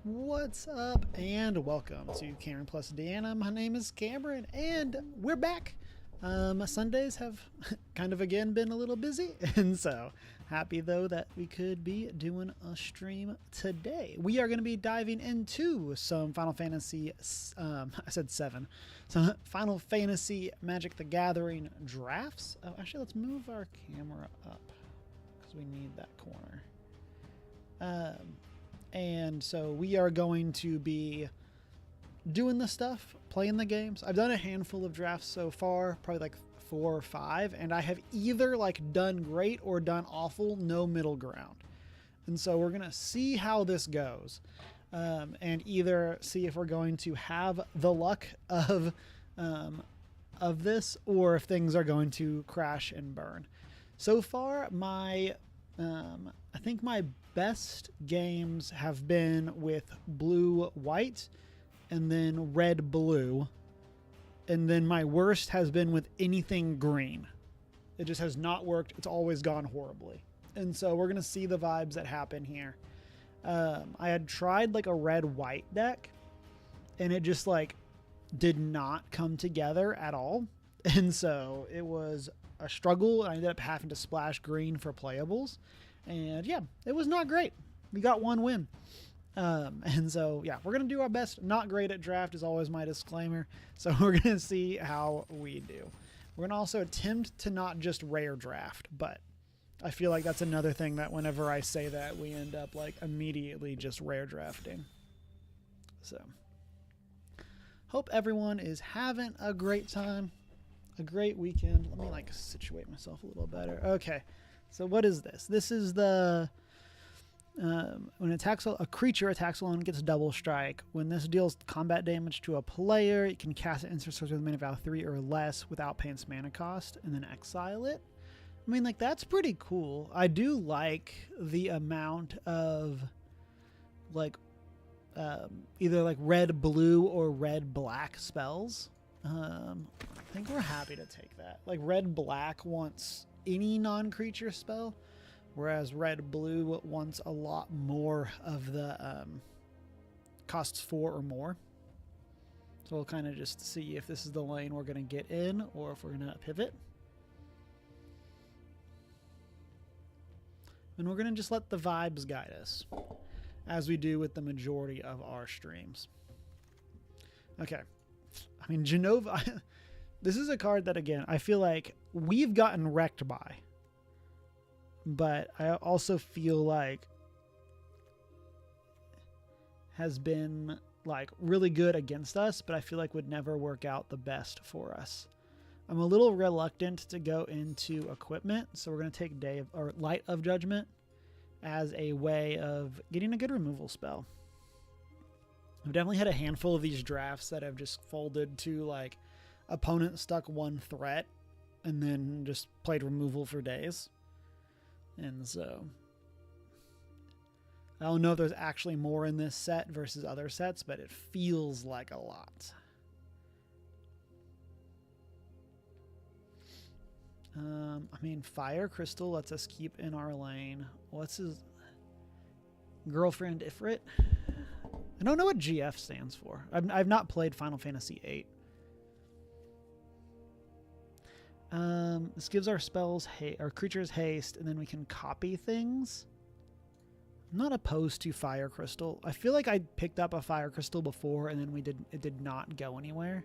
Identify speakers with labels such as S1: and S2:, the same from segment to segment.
S1: What's up, and welcome to Cameron+Deanna. My name is Cameron, and we're back. Sundays have kind of again been a little busy, and so happy though that we could be doing a stream today. We are going to be diving into some Final Fantasy, I said 7, some Final Fantasy Magic the Gathering drafts. Oh, actually, let's move our camera up because we need that corner. And so we are going to be doing the stuff, playing the games. I've done a handful of drafts so far, probably like 4 or 5, and I have either like done great or done awful, no middle ground. And so we're gonna see how this goes, and either see if we're going to have the luck of this, or if things are going to crash and burn. So far, I think my best games have been with blue-white and then red-blue, and then my worst has been with anything green. It just has not worked. It's always gone horribly. And so we're going to see the vibes that happen here. I had tried like a red-white deck, and it just like did not come together at all. And so it was a struggle, and I ended up having to splash green for playables. And yeah, it was not great. We got one win. And so, yeah, we're going to do our best. Not great at draft is always my disclaimer. So we're going to see how we do. We're going to also attempt to not just rare draft, but I feel like that's another thing that whenever I say that, we end up like immediately just rare drafting. So hope everyone is having a great time, a great weekend. Let me like situate myself a little better. Okay. So what is this? This is the when a creature attacks alone, gets double strike. When this deals combat damage to a player, you can cast it instant sorcery with mana value 3 or less without paying its mana cost, and then exile it. I mean, like, that's pretty cool. I do like the amount of like either like red blue or red black spells. I think we're happy to take that. Like red black wants any non-creature spell, whereas red-blue wants a lot more of the costs 4 or more. So we'll kind of just see if this is the lane we're going to get in or if we're going to pivot. And we're going to just let the vibes guide us, as we do with the majority of our streams. Okay. I mean, Genova... This is a card that, again, I feel like we've gotten wrecked by. But I also feel like has been like really good against us, but I feel like would never work out the best for us. I'm a little reluctant to go into equipment, so we're going to take Light of Judgment as a way of getting a good removal spell. I've definitely had a handful of these drafts that have just folded to like opponent stuck one threat and then just played removal for days. And so I don't know if there's actually more in this set versus other sets, but it feels like a lot. I mean, Fire Crystal lets us keep in our lane. What's his girlfriend Ifrit? I don't know what GF stands for. I've not played Final Fantasy VIII. This gives our spells our creatures haste, and then we can copy things. I'm not opposed to Fire Crystal. I feel like I picked up a Fire Crystal before, and then it did not go anywhere.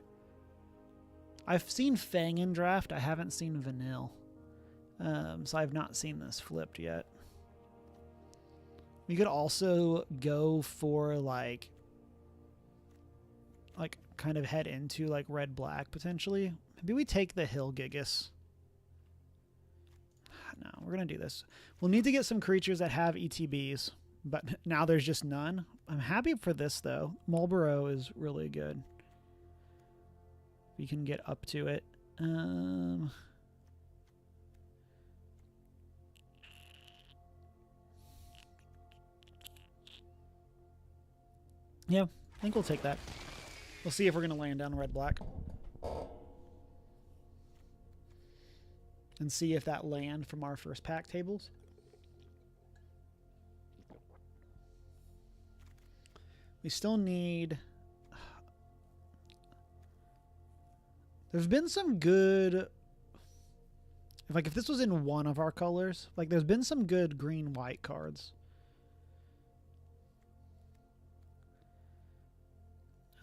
S1: I've seen Fang in draft. I haven't seen Vanille, so I've not seen this flipped yet. We could also go for like kind of head into like red black potentially. Maybe we take the Hill Gigas. No, we're going to do this. We'll need to get some creatures that have ETBs, but now there's just none. I'm happy for this, though. Marlborough is really good. We can get up to it. Yeah, I think we'll take that. We'll see if we're going to land down red-black. And see if that land from our first pack tables. We still need... There's been some good... If this was in one of our colors, like there's been some good green-white cards.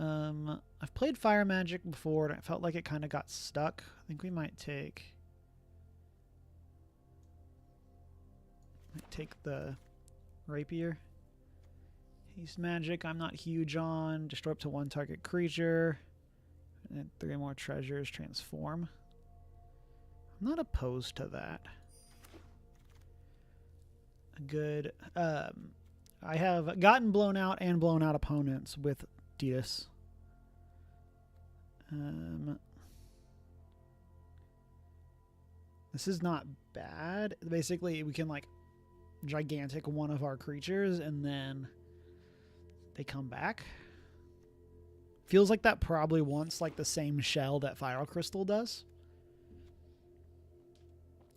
S1: I've played Fire Magic before, and I felt like it kind of got stuck. I think we might take the Rapier. Haste Magic, I'm not huge on. Destroy up to 1 target creature. And then 3 more treasures, transform. I'm not opposed to that. Good. I have gotten blown out and blown out opponents with Deus. This is not bad. Basically, we can like gigantic one of our creatures and then they come back. Feels like that probably wants like the same shell that Fire Crystal does.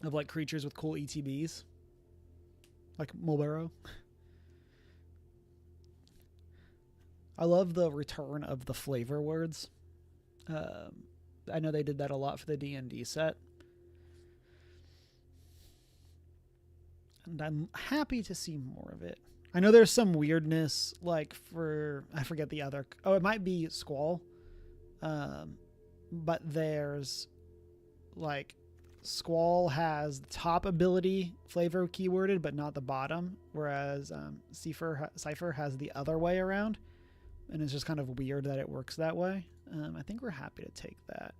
S1: Of like creatures with cool ETBs. Like Mulbaro. I love the return of the flavor words. I know they did that a lot for the D&D set. And I'm happy to see more of it. I know there's some weirdness, like for... I forget the other... Oh, it might be Squall. But there's... Like... Squall has the top ability flavor keyworded, but not the bottom. Whereas Cypher has the other way around. And it's just kind of weird that it works that way. I think we're happy to take that.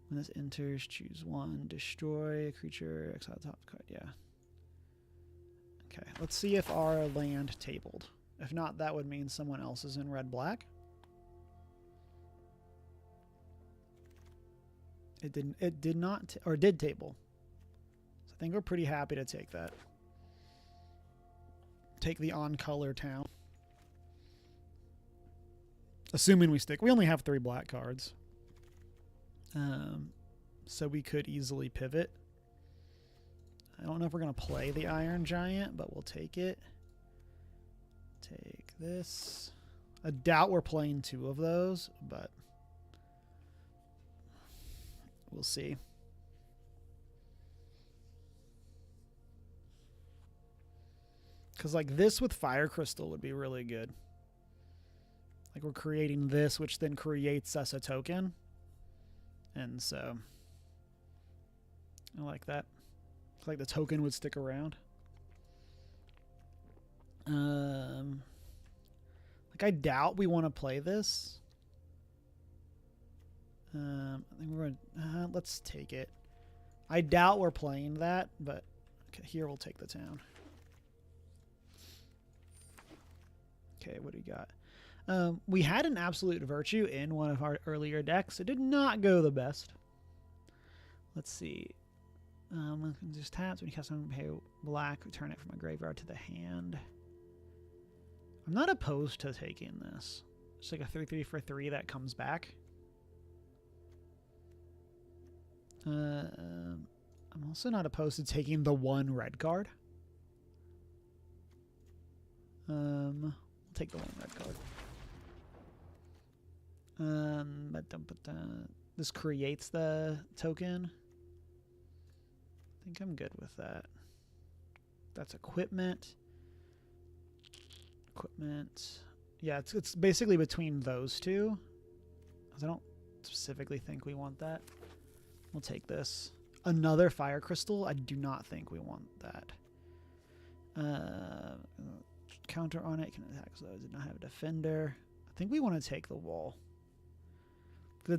S1: When this enters, choose 1. Destroy a creature. Exile top card. Yeah. Okay. Let's see if our land tabled. If not, that would mean someone else is in red-black. It didn't. It did not, or did table. So I think we're pretty happy to take that. Take the on-color town. Assuming we stick. We only have 3 black cards. So we could easily pivot. I don't know if we're going to play the Iron Giant, but we'll take it. Take this. I doubt we're playing 2 of those, but we'll see. Because like this with Fire Crystal would be really good. Like we're creating this, which then creates us a token. And so I like that. It's like the token would stick around. Like I doubt we want to play this. I think we're going let's take it. I doubt we're playing that, but okay, here we'll take the town. Okay, what do we got? We had an Absolute Virtue in one of our earlier decks. It did not go the best. Let's see. Just taps. When you cast something, pay black, return it from a graveyard to the hand. I'm not opposed to taking this. It's like a 3/3 for 3 that comes back. I'm also not opposed to taking the 1 red card. We'll take the 1 red card. This creates the token. I think I'm good with that. That's equipment. Equipment. Yeah, it's basically between those two. I don't specifically think we want that. We'll take this. Another Fire Crystal. I do not think we want that. Counter on it. Can attack those. Did not have a defender. I think we want to take the wall.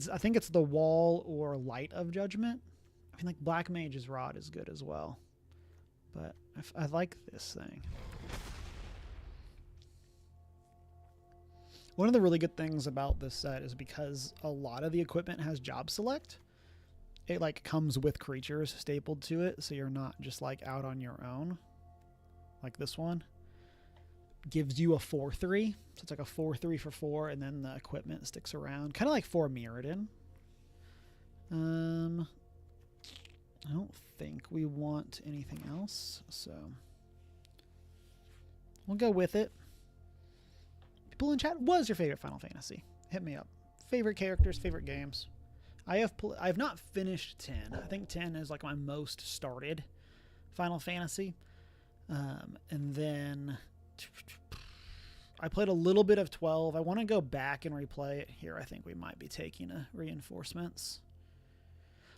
S1: I think it's the wall or Light of Judgment. I mean, like Black Mage's Rod is good as well. But I like this thing. One of the really good things about this set is because a lot of the equipment has job select. It like comes with creatures stapled to it, so you're not just like out on your own. Like this one. Gives you a 4/3. So it's like a 4/3 for 4, and then the equipment sticks around. Kind of like 4 Mirrodin. I don't think we want anything else, so we'll go with it. People in chat, what is your favorite Final Fantasy? Hit me up. Favorite characters, favorite games. I have not finished 10. I think 10 is like my most started Final Fantasy. And then I played a little bit of 12. I want to go back and replay it. Here, I think we might be taking a reinforcements.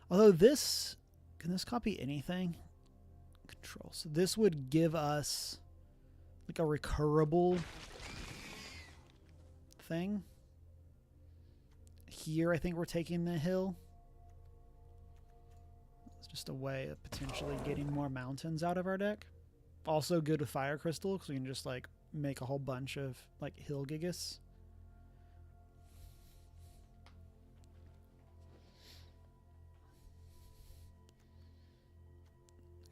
S1: Although this, can this copy anything? Control. So this would give us like a recurable thing. Here, I think we're taking the hill. It's just a way of potentially getting more mountains out of our deck. Also good with Fire Crystal, because we can just like make a whole bunch of like hill gigas.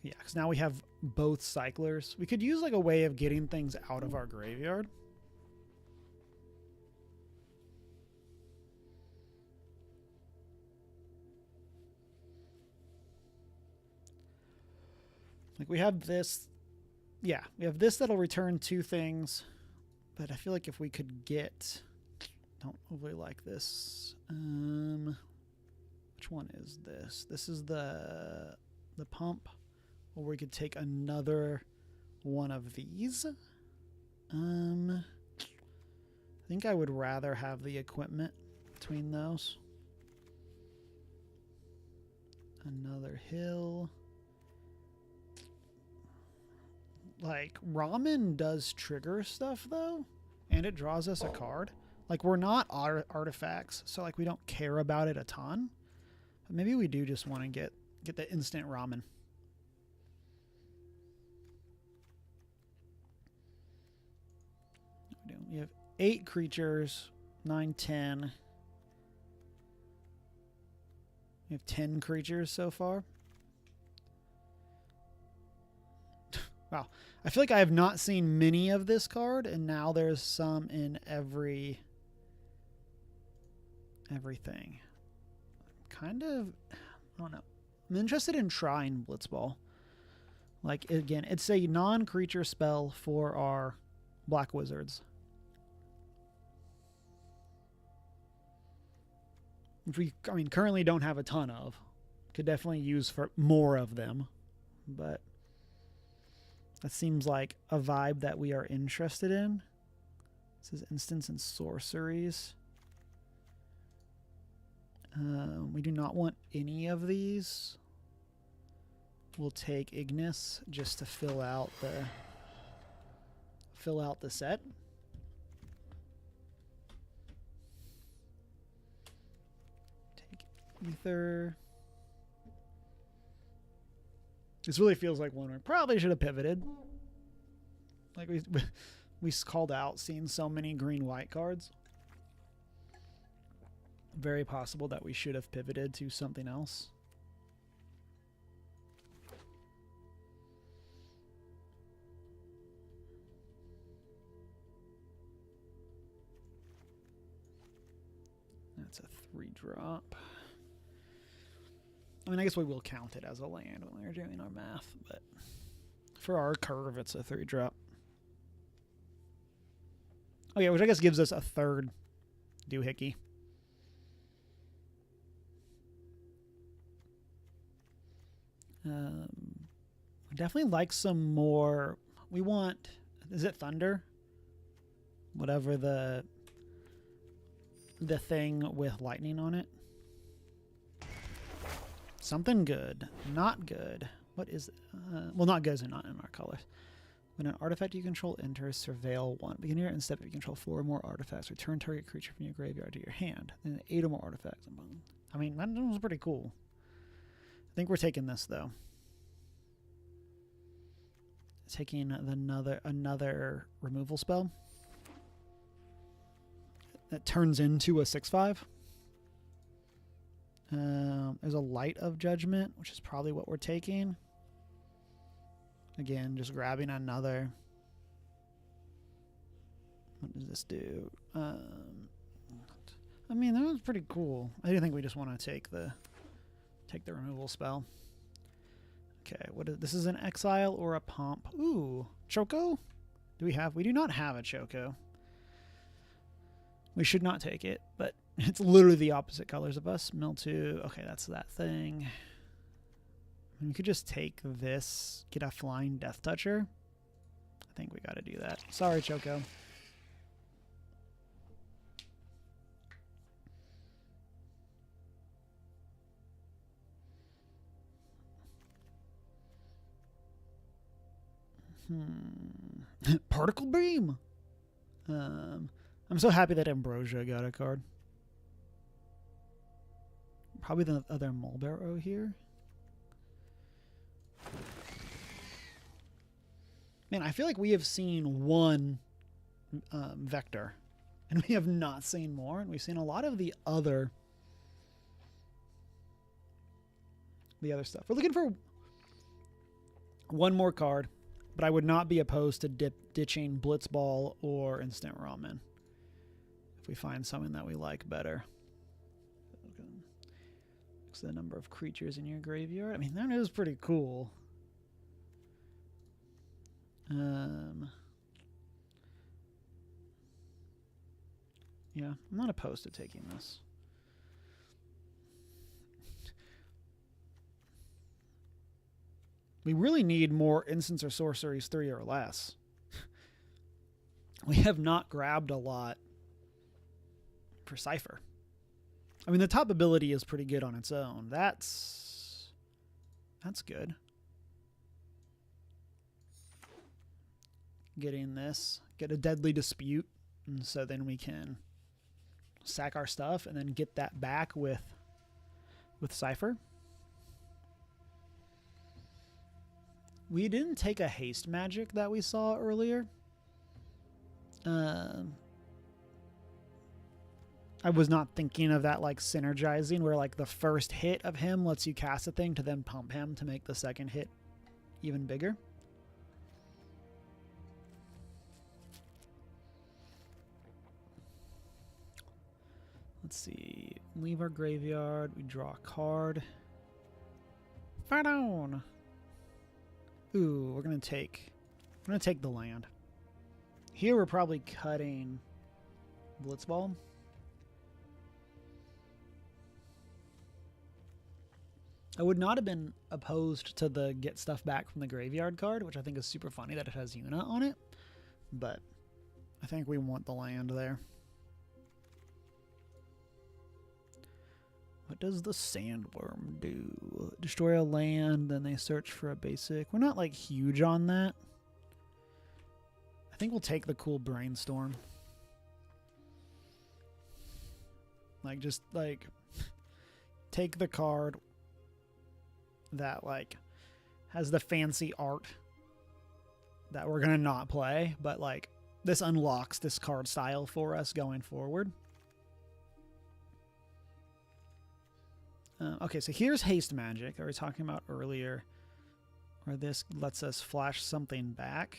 S1: Yeah, because now we have both cyclers. We could use like a way of getting things out of our graveyard. Like we have this, yeah, we have this that'll return 2 things, but I feel like if we could get, don't overly like this. Which one is this? This is the pump, or we could take another one of these. I think I would rather have the equipment between those. Another hill. Like, Ramen does trigger stuff, though, and it draws us a card. Like, we're not artifacts, so, like, we don't care about it a ton. But maybe we do just want to get the instant Ramen. We have 8 creatures, 9, 10. We have 10 creatures so far. Wow. I feel like I have not seen many of this card, and now there's some in everything. Kind of, I don't know. I'm interested in trying Blitzball. Like, again, it's a non-creature spell for our black wizards. Which we, I mean, currently don't have a ton of. Could definitely use for more of them, but that seems like a vibe that we are interested in. This is instants and sorceries. We do not want any of these. We'll take Ignis just to fill out the set. Take Ether. This really feels like one we probably should have pivoted. Like we called out seeing so many green-white cards. Very possible that we should have pivoted to something else. That's a 3-drop. I mean, I guess we will count it as a land when we're doing our math, but for our curve, it's a 3-drop. Oh yeah, which I guess gives us a 3rd doohickey. Definitely like some more. We want, is it Thunder? Whatever the thing with lightning on it. Something good. Not good. What is it? Well, not good is not in our colors. When an artifact you control enters, surveil 1. Begin your end step if you control 4 or more artifacts. Return target creature from your graveyard to your hand. Then 8 or more artifacts. I mean, that was pretty cool. I think we're taking this, though. Taking another removal spell. That turns into a 6/5. There's a Light of Judgment, which is probably what we're taking. Again, just grabbing another. What does this do? I mean, that was pretty cool. I do think we just want to take the removal spell. Okay, what is this? Is an exile or a pump? Ooh, Choco? Do we have? We do not have a Choco. We should not take it, but it's literally the opposite colors of us. Mill 2. Okay, that's that thing. We could just take this, get a flying Death Toucher. I think we got to do that. Sorry, Choco. Particle Beam. I'm so happy that Ambrosia got a card. Probably the other Mulberry here. Man, I feel like we have seen one Vector, and we have not seen more, and we've seen a lot of the other stuff. We're looking for one more card, but I would not be opposed to ditching Blitzball or Instant Ramen if we find something that we like better. Looks the number of creatures in your graveyard. I mean, that is pretty cool. Yeah, I'm not opposed to taking this. We really need more Instants or Sorceries 3 or less. We have not grabbed a lot for Cypher. I mean, the top ability is pretty good on its own. That's good. Getting this, get a Deadly Dispute, and so then we can sack our stuff and then get that back with Cypher. We didn't take a haste magic that we saw earlier. I was not thinking of that like synergizing where like the first hit of him lets you cast a thing to then pump him to make the second hit even bigger. Let's see. Leave our graveyard. We draw a card. Fight on. Ooh, we're gonna take the land. Here we're probably cutting Blitzball. I would not have been opposed to the get stuff back from the graveyard card, which I think is super funny that it has Yuna on it. But I think we want the land there. What does the Sandworm do? Destroy a land, then they search for a basic. We're not like huge on that. I think we'll take the cool Brainstorm. Like, just like take the card that like has the fancy art that we're gonna not play, but like this unlocks this card style for us going forward. Okay, so here's haste magic that we were talking about earlier, where this lets us flash something back.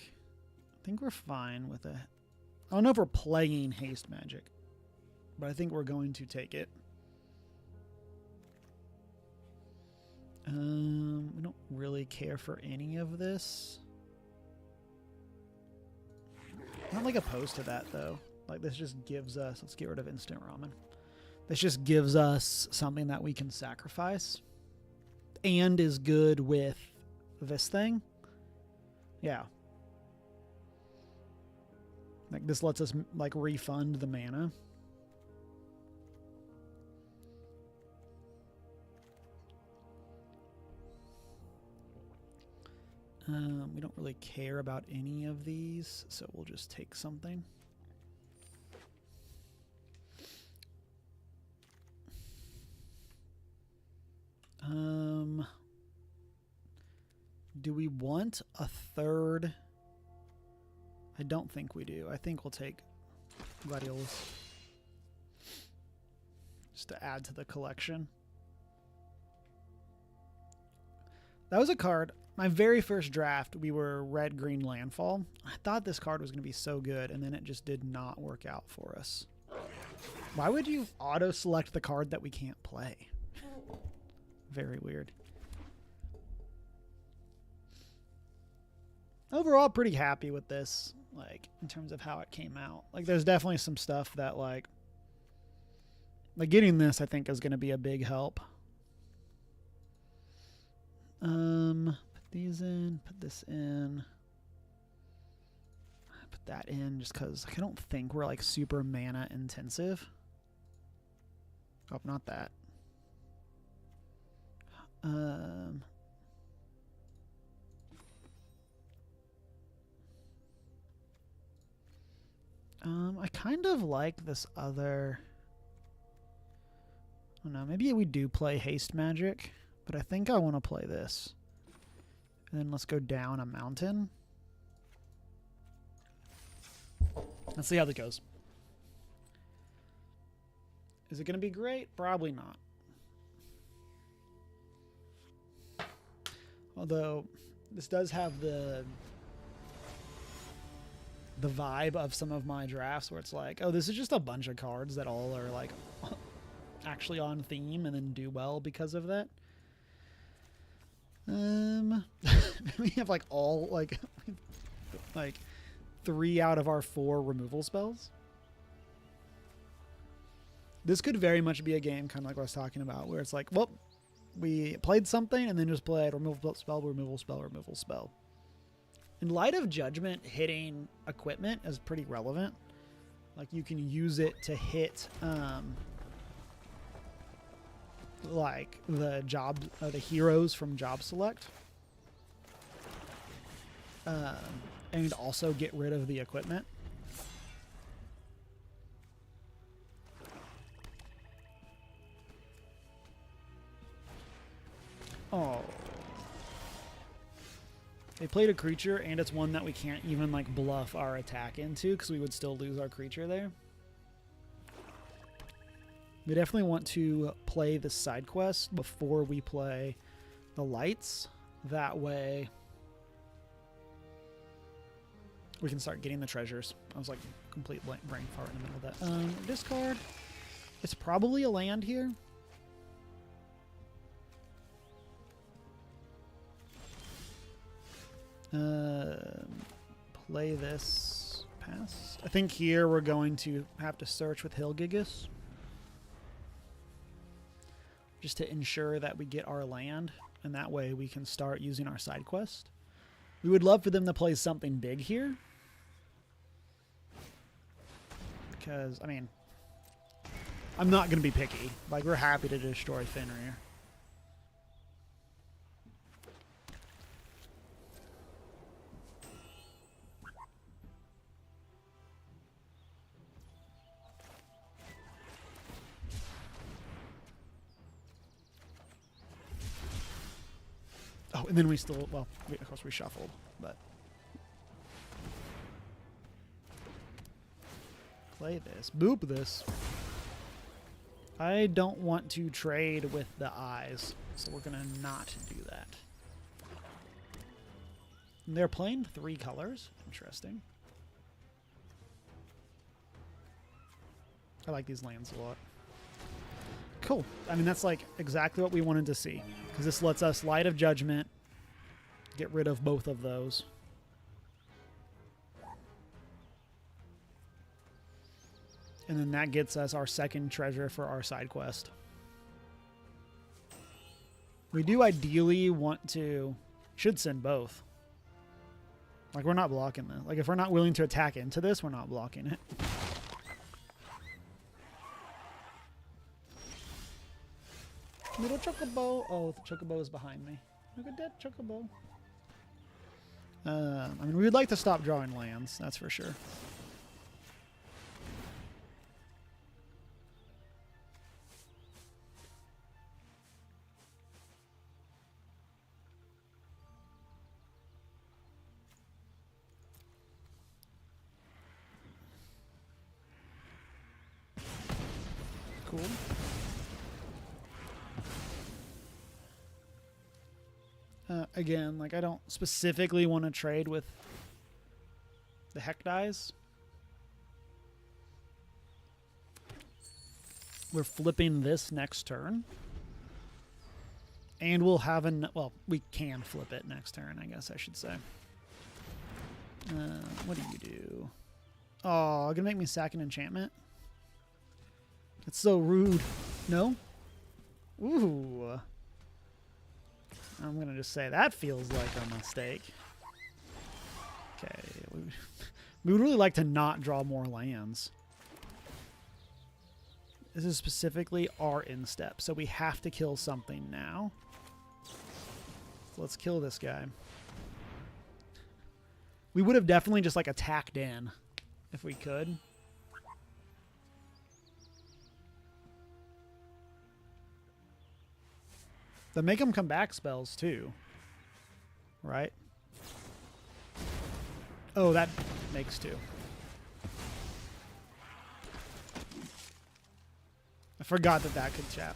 S1: I think we're fine with it. I don't know if we're playing haste magic, but I think we're going to take it. We don't really care for any of this. I'm not like opposed to that though. Like this just gives us, let's get rid of Instant Ramen. This just gives us something that we can sacrifice and is good with this thing. Yeah. Like this lets us like refund the mana. We don't really care about any of these, so we'll just take something. Do we want a third? I don't think we do. I think we'll take Gladiolus just to add to the collection. That was a card. My very first draft, we were red-green landfall. I thought this card was going to be so good, and then it just did not work out for us. Why would you auto-select the card that we can't play? Very weird. Overall, pretty happy with this, like, in terms of how it came out. Like, there's definitely some stuff that, like, Like getting this, I think, is going to be a big help. Put these in, put this in. Put that in just because I don't think we're like super mana intensive. Oh, not that. I kind of like this other. I don't know. Maybe we do play haste magic, but I think I want to play this. And then let's go down a mountain. Let's see how that goes. Is it going to be great? Probably not. Although this does have the vibe of some of my drafts where it's like, oh, this is just a bunch of cards that all are like actually on theme and then do well because of that. We have like all like 3 out of our 4 removal spells. This could very much be a game kind of like what I was talking about where it's like, well, we played something and then just played removal spell, removal spell, removal spell. In light of Judgment, hitting equipment is pretty relevant. Like you can use it to hit like the heroes from job select. And also get rid of the equipment. Oh. They played a creature, and it's one that we can't even like bluff our attack into because we would still lose our creature there. We definitely want to play the side quest before we play the lights. That way we can start getting the treasures. I was like complete brain fart in the middle of that. Discard. It's probably a land here. Play this pass. I think here we're going to have to search with Hilgigus just to ensure that we get our land, and that way we can start using our side quest. We would love for them to play something big here because, I mean, I'm not going to be picky. Like, we're happy to destroy Fenrir. Oh, and then we still, well, of course we shuffled, but. Play this. Boop this. I don't want to trade with the eyes, so we're going to not do that. And they're playing 3 colors. Interesting. I like these lands a lot. Cool. I mean, that's like exactly what we wanted to see. Because this lets us Light of Judgment, get rid of both of those. And then that gets us our second treasure for our side quest. We do ideally want to... Should send both. Like, we're not blocking this. Like, if we're not willing to attack into this, we're not blocking it. Little chocobo. Oh, the chocobo is behind me. Look at that chocobo. I mean, we would like to stop drawing lands, that's for sure. Cool. Again, like I don't specifically want to trade with the heck dies. We're flipping this next turn. And we'll have well, we can flip it next turn, I guess I should say. What do you do? Oh, gonna make me sack an enchantment? It's so rude. No? Ooh. I'm going to just say that feels like a mistake. Okay. We would really like to not draw more lands. This is specifically our instep, so we have to kill something now. So let's kill this guy. We would have definitely just like attacked in if we could. The make them come back spells too, right? Oh, that makes two. I forgot that that could chap.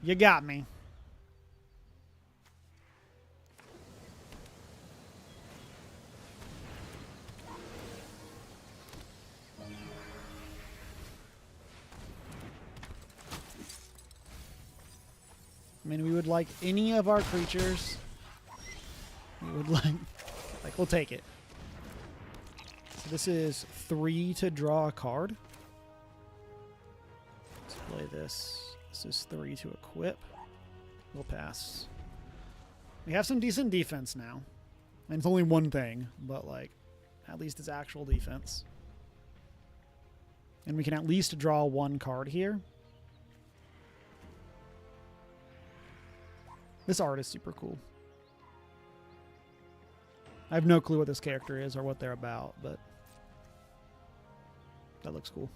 S1: You got me. I mean, we would like any of our creatures. We would like we'll take it. So this is 3 to draw a card. Let's play this. This is 3 to equip. We'll pass. We have some decent defense now. And it's only one thing, but like, at least it's actual defense. And we can at least draw 1 card here. This art is super cool. I have no clue what this character is or what they're about, but that looks cool.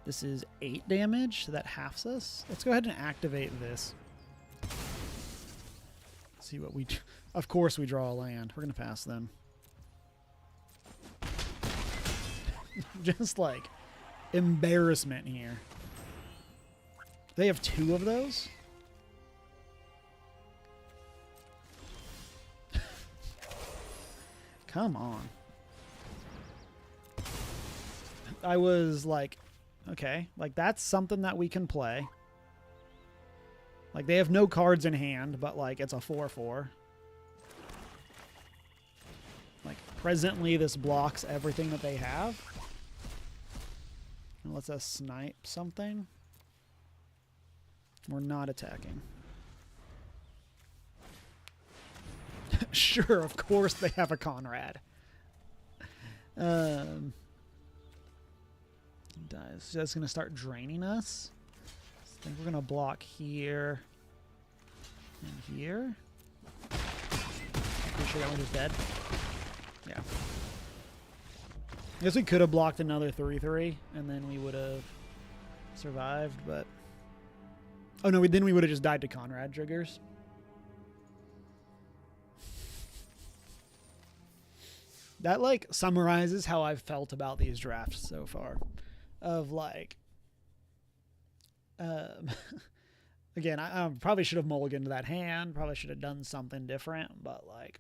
S1: This is 8 damage, so that halves us. Let's go ahead and activate this. See what we do. Of course we draw a land. We're going to pass then. Just like embarrassment here. They have 2 of those? Come on. I was like, okay, like that's something that we can play. Like they have no cards in hand, but like it's a 4/4. Like presently this blocks everything that they have. And lets us snipe something. We're not attacking. Sure, of course they have a Conrad. Dies. So that's going to start draining us. I think we're going to block here and here. Pretty sure that one is dead. Yeah. I guess we could have blocked another 3/3 and then we would have survived, but oh no, then we would have just died to Conrad triggers. That like summarizes how I've felt about these drafts so far. Of like again, I probably should have mulliganed that hand, probably should have done something different, but like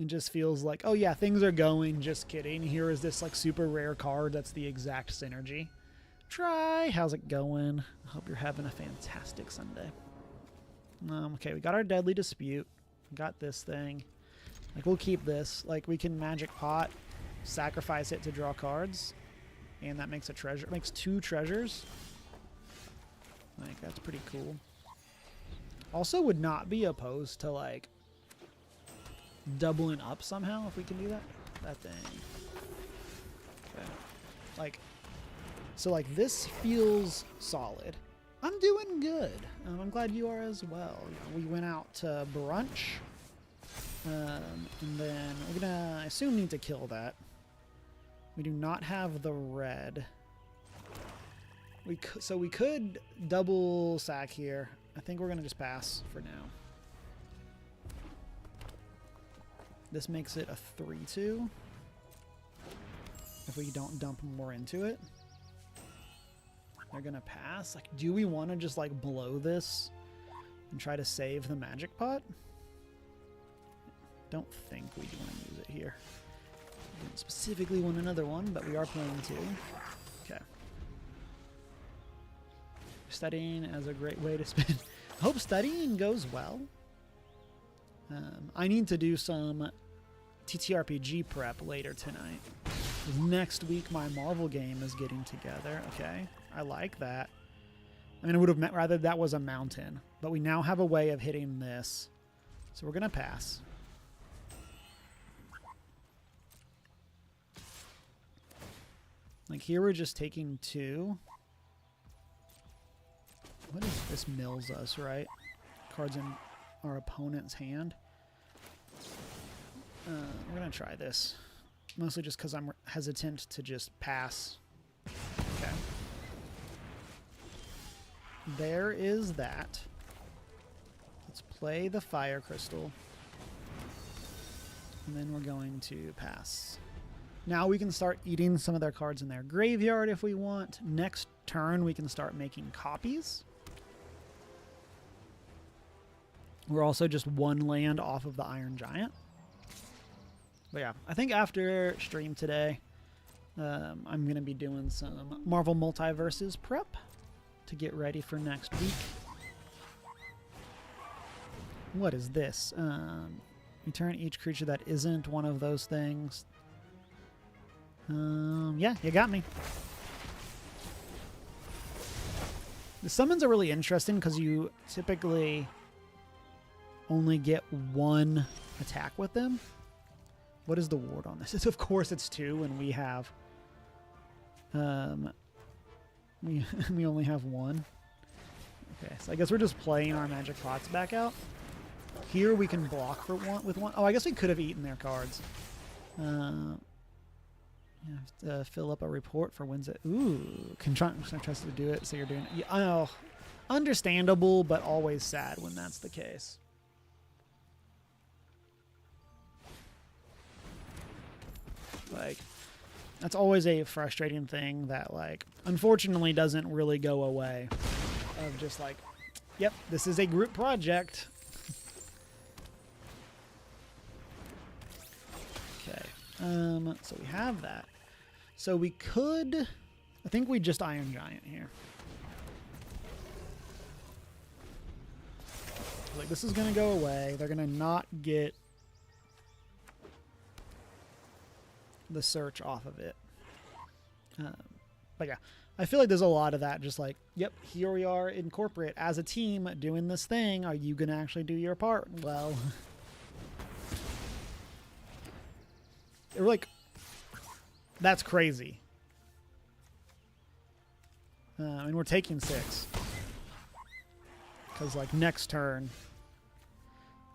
S1: it just feels like, oh yeah, things are going, just kidding. Here is this like super rare card that's the exact synergy. Try, how's it going? I hope you're having a fantastic Sunday. Okay, we got our Deadly Dispute. Got this thing. Like we'll keep this. Like we can Magic Pot, sacrifice it to draw cards, and that makes a treasure. It makes 2 treasures. Like that's pretty cool. Also would not be opposed to like doubling up somehow if we can do that. That thing. Okay. Like, so like this feels solid. I'm doing good. I'm glad you are as well. We went out to brunch. And then we're gonna, I assume, need to kill that. We do not have the red. So we could double sack here. I think we're gonna just pass for now. This makes it a 3/2. If we don't dump more into it. They're gonna pass. Like, do we want to just like blow this and try to save the Magic Pot? Don't think we want to use it here. We don't specifically want another one, but we are playing 2. Okay. Studying as a great way to spend. I hope studying goes well. I need to do some TTRPG prep later tonight. Next week, my Marvel game is getting together. Okay, I like that. I mean, I would have rather that was a mountain, but we now have a way of hitting this. So we're going to pass. Like here, we're just taking 2. What is this? Mills us, right? Cards in our opponent's hand. We're going to try this. Mostly just because I'm hesitant to just pass. Okay. There is that. Let's play the Fire Crystal. And then we're going to pass. Now we can start eating some of their cards in their graveyard if we want. Next turn, we can start making copies. We're also just 1 land off of the Iron Giant. But yeah, I think after stream today, I'm going to be doing some Marvel Multiverses prep to get ready for next week. What is this? Return each creature that isn't one of those things. Yeah, you got me. The summons are really interesting because you typically only get 1 attack with them. What is the ward on this? Of course it's 2 and we have we only have 1. Okay, so I guess we're just playing our magic pots back out. Here we can block for with 1. Oh, I guess we could have eaten their cards. You have to fill up a report for wins it. Ooh, can trust to do it. So you're doing it. Yeah, oh, understandable, but always sad when that's the case. Like, that's always a frustrating thing that, like, unfortunately doesn't really go away. Of just like, yep, this is a group project. Okay, so we have that. So we could, I think we just Iron Giant here. Like, this is gonna go away. They're gonna not get the search off of it. But yeah, I feel like there's a lot of that. Just like, yep, here we are in corporate as a team doing this thing. Are you gonna actually do your part? Well, they're like, that's crazy. And we're taking 6 because like next turn,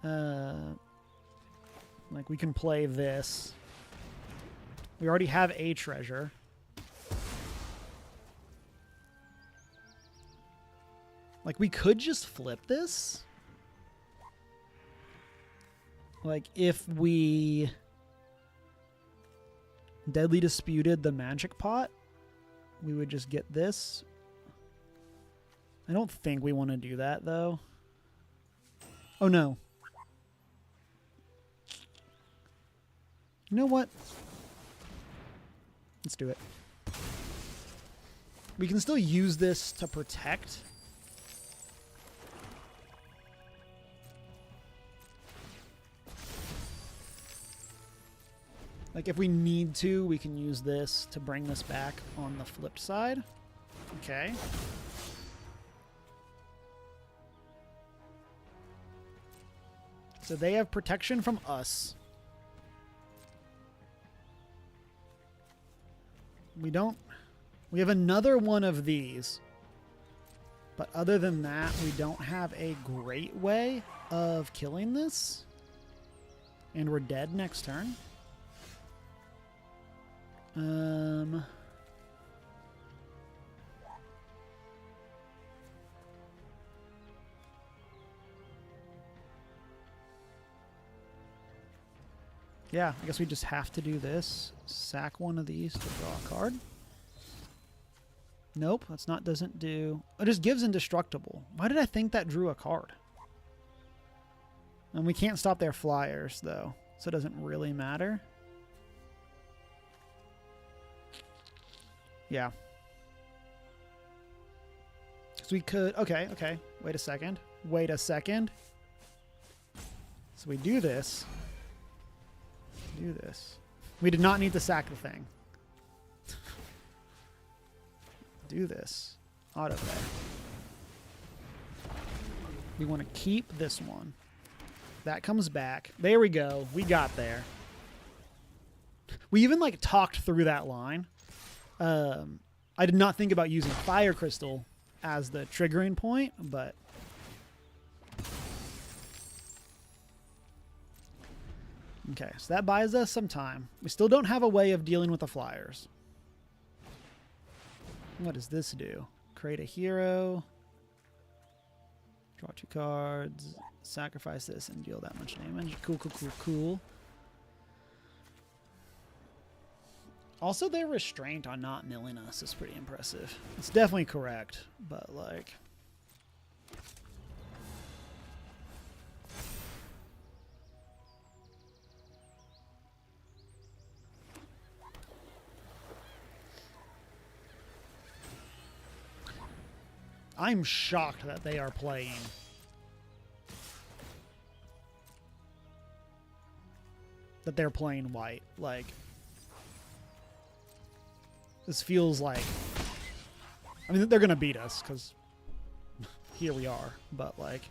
S1: like we can play this. We already have a treasure. Like, we could just flip this. Like, if we Deadly Disputed the magic pot, we would just get this. I don't think we want to do that, though. Oh, no. You know what? Let's do it. We can still use this to protect. Like, if we need to, we can use this to bring this back on the flipped side. Okay. So they have protection from us. We don't... We have another one of these. But other than that, we don't have a great way of killing this. And we're dead next turn. Yeah, I guess we just have to do this. Sack one of these to draw a card. Nope, that's not, doesn't do... It just gives indestructible. Why did I think that drew a card? And we can't stop their flyers, though, so it doesn't really matter. Yeah. So we could... Okay, okay. Wait a second. Wait a second. So we do this. Do this. We did not need to sack the thing. Do this. Autoplay. We want to keep this one. That comes back. There we go. We got there. We even like talked through that line. I did not think about using Fire Crystal as the triggering point, but okay, so that buys us some time. We still don't have a way of dealing with the flyers. What does this do? Create a hero. Draw 2 cards. Sacrifice this and deal that much damage. Cool, cool, cool, cool. Also, their restraint on not milling us is pretty impressive. It's definitely correct, but like... I'm shocked that they are playing white. Like, this feels like, I mean, they're gonna beat us because here we are, but like,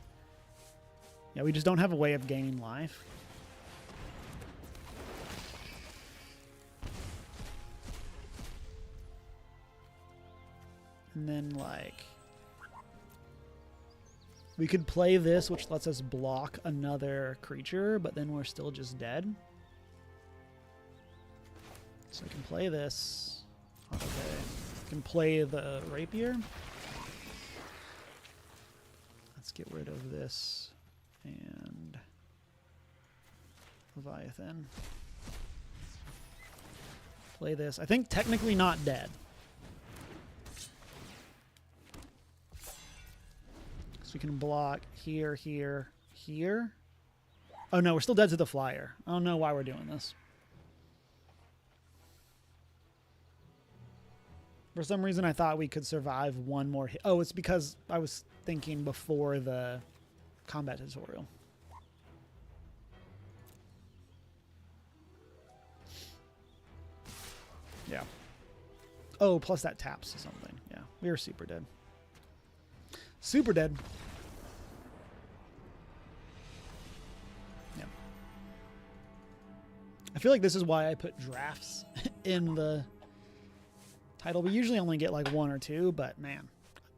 S1: yeah, we just don't have a way of gaining life. And then like, we could play this, which lets us block another creature, but then we're still just dead. So I can play this. Okay. I can play the rapier. Let's get rid of this. And Leviathan. Play this. I think technically not dead. We can block here, here, here. Oh no, we're still dead to the flyer. I don't know why we're doing this. For some reason I thought we could survive one more hit. Oh, it's because I was thinking before the combat tutorial. Yeah. Oh, plus that taps something. Yeah, we were super dead. Super dead. Yeah. I feel like this is why I put drafts in the title. We usually only get like 1 or 2, but man,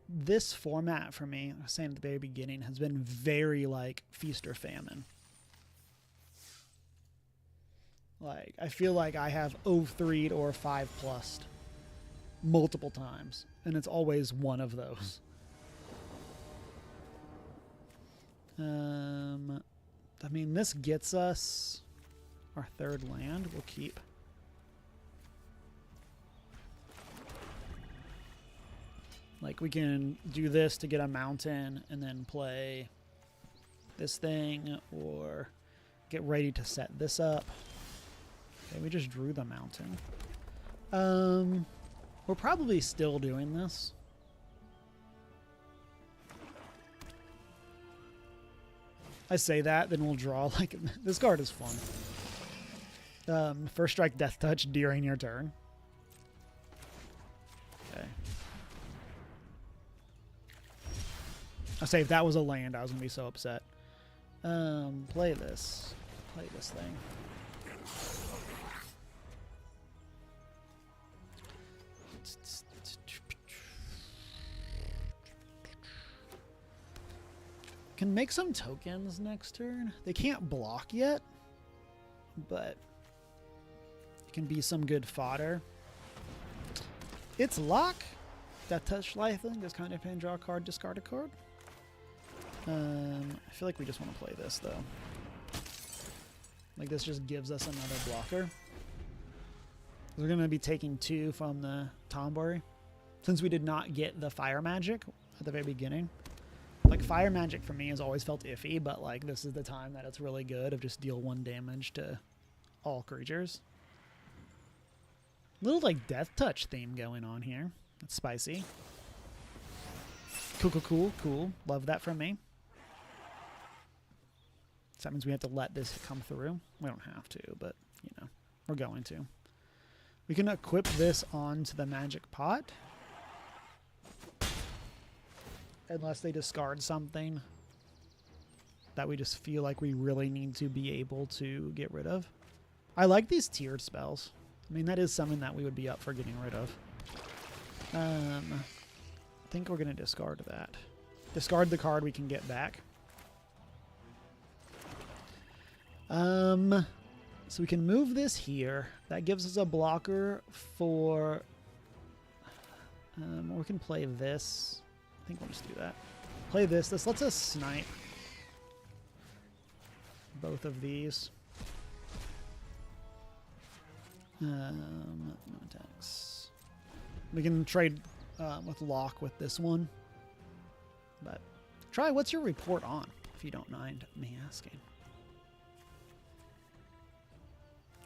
S1: this format for me, I was saying at the very beginning, has been very like feast or famine. Like, I feel like I have 0-3'd or 5+'d multiple times, and it's always one of those. I mean, this gets us our 3rd land. We'll keep. Like, we can do this to get a mountain and then play this thing, or get ready to set this up. Okay, we just drew the mountain. We're probably still doing this. I say that, then we'll draw, like, this card is fun. First strike, death touch during your turn. Okay. I say if that was a land, I was going to be so upset. Play this. Play this thing. Can make some tokens next turn. They can't block yet, but it can be some good fodder. It's lock. Death touch lifelink. This kind of pain, draw a card, discard a card. I feel like we just want to play this though. Like, this just gives us another blocker. We're going to be taking 2 from the Tombury, since we did not get the fire magic at the very beginning. Like, fire magic for me has always felt iffy, but like, this is the time that it's really good of just deal 1 damage to all creatures. Little like death touch theme going on here. That's spicy. Cool, cool, cool, cool. Love that from me. So that means we have to let this come through. We don't have to, but, you know, we're going to. We can equip this onto the magic pot. Unless they discard something that we just feel like we really need to be able to get rid of. I like these tiered spells. I mean, that is something that we would be up for getting rid of. I think we're going to discard that. Discard the card we can get back. So we can move this here. That gives us a blocker for... we can play this. I think we'll just do that. Play this. This lets us snipe both of these. No attacks. We can trade with lock with this one. But try, what's your report on, if you don't mind me asking?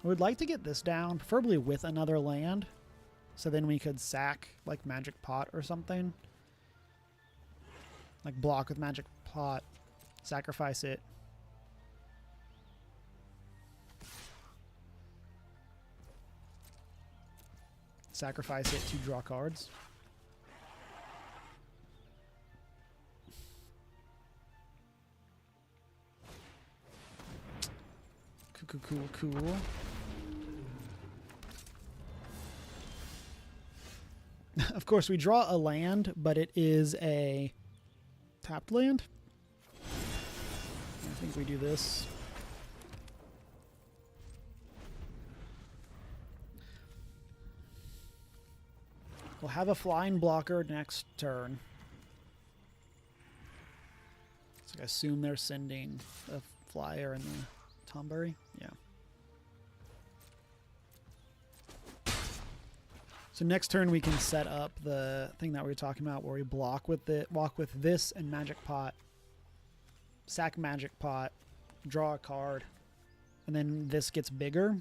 S1: I would like to get this down, preferably with another land. So then we could sack like Magic Pot or something. Like block with Magic Pot, sacrifice it. Sacrifice it to draw cards. Cool. Of course, we draw a land, but it is a tapped land. I think we do this. We'll have a flying blocker next turn. So I assume they're sending a flyer in the Tombury. Yeah. So next turn we can set up the thing that we were talking about, where we block with this and Magic Pot, sack Magic Pot, draw a card, and then this gets bigger.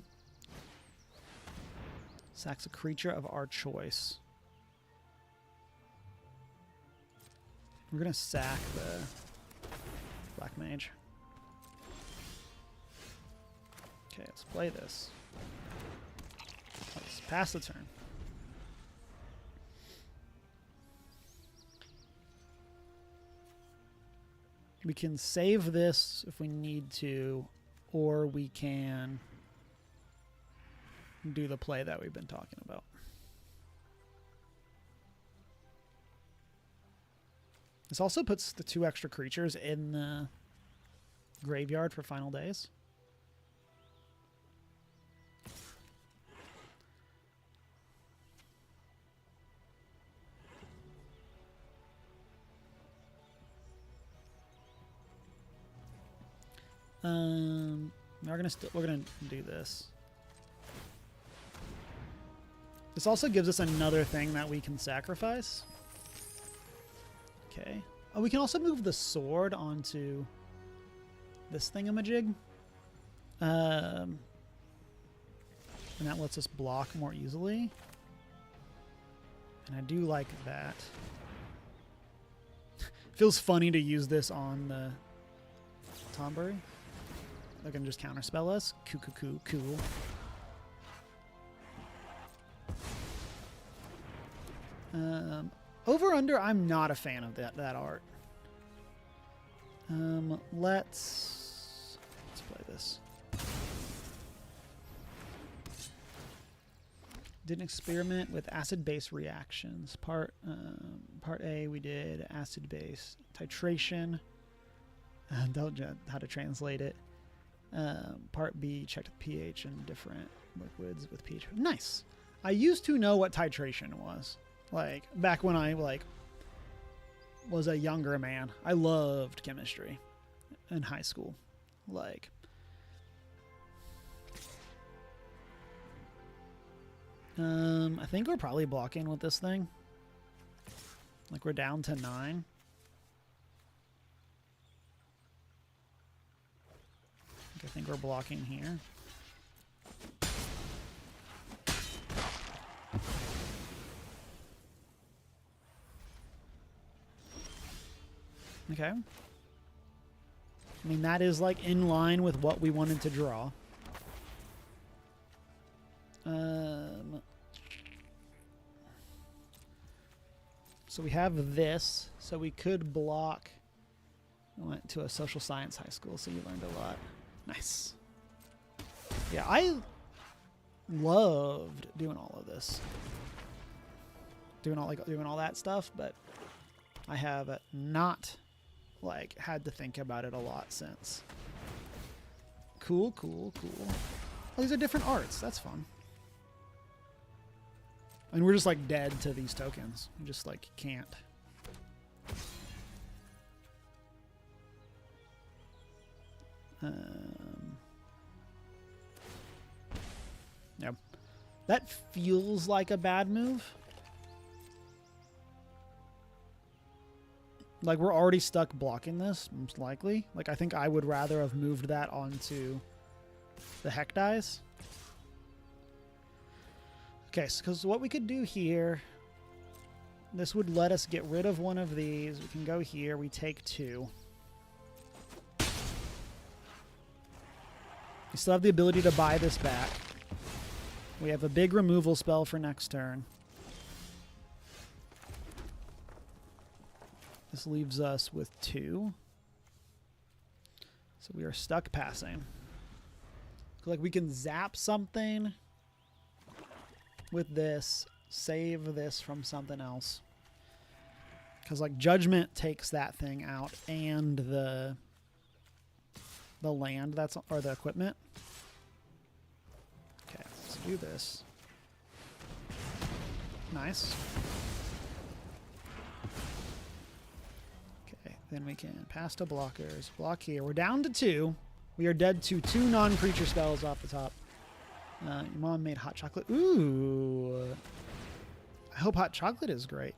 S1: Sacks a creature of our choice. We're gonna sack the Black Mage. Okay, let's play this. Let's pass the turn. We can save this if we need to, or we can do the play that we've been talking about. This also puts the 2 extra creatures in the graveyard for final days. We're gonna do this. This also gives us another thing that we can sacrifice. Okay. Oh, we can also move the sword onto this thingamajig. And that lets us block more easily. And I do like that. Feels funny to use this on the Tombury. They're going to just counterspell us. Cool. Over under, I'm not a fan of that art. Let's play this. Did an experiment with acid-base reactions. Part A, we did acid-base titration. Don't know how to translate it. Part B, checked the pH in different liquids with pH. Nice. I used to know what titration was. Like, back when I, was a younger man. I loved chemistry in high school. Like, I think we're probably blocking with this thing. Like, we're down to 9. I think we're blocking here. Okay. I mean, that is like in line with what we wanted to draw. So we have this, so we could block. I went to a social science high school, so you learned a lot. Nice. Yeah, I loved doing all of this. Doing all that stuff, but I have not like had to think about it a lot since. Cool, cool, cool. Oh, these are different arts. That's fun. And we're just like dead to these tokens. We just like can't. Yeah. That feels like a bad move. Like, we're already stuck blocking this, most likely. Like, I think I would rather have moved that onto the heck dice. Okay, so because what we could do here, this would let us get rid of one of these. We can go here. We take 2. We still have the ability to buy this back. We have a big removal spell for next turn. This leaves us with 2. So we are stuck passing. Like, we can zap something with this, save this from something else. Because, like, Judgment takes that thing out and the land that's, or the equipment. Okay, let's do this. Nice. Then we can pass to blockers. Block here. We're down to 2. We are dead to 2 non-creature spells off the top. Your mom made hot chocolate. Ooh. I hope hot chocolate is great.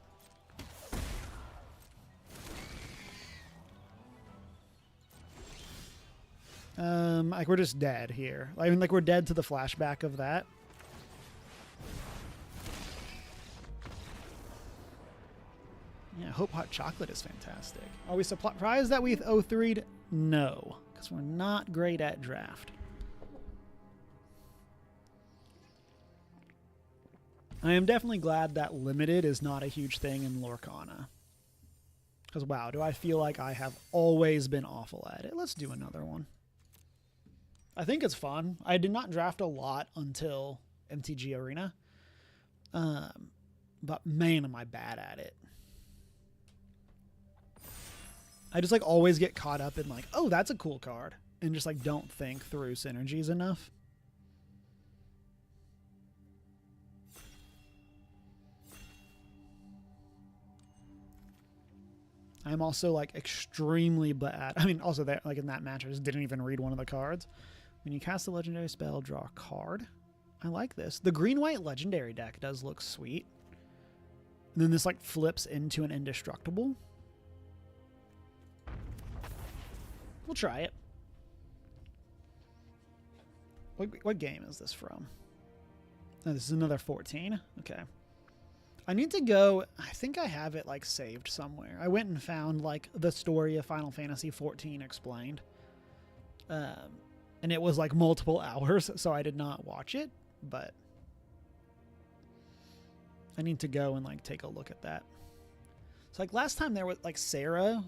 S1: Like, we're just dead here. I mean, like, we're dead to the flashback of that. Yeah, I hope hot chocolate is fantastic. Are we surprised that we've 0-3'd? No, because we're not great at draft. I am definitely glad that limited is not a huge thing in Lorcana. Because, wow, do I feel like I have always been awful at it. Let's do another one. I think it's fun. I did not draft a lot until MTG Arena. But, man, am I bad at it. I just, like, always get caught up in, like, oh, that's a cool card. And just, like, don't think through synergies enough. I'm also, like, extremely bad. I mean, also, that, like, in that match, I just didn't even read one of the cards. When you cast a legendary spell, draw a card. I like this. The green-white legendary deck does look sweet. And then this, like, flips into an indestructible. We'll try it. What game is this from? Oh, this is another 14. Okay. I need to go. I think I have it like saved somewhere. I went and found like the story of Final Fantasy XIV explained. And it was like multiple hours, so I did not watch it, but I need to go and like take a look at that. So like last time there was like Sarah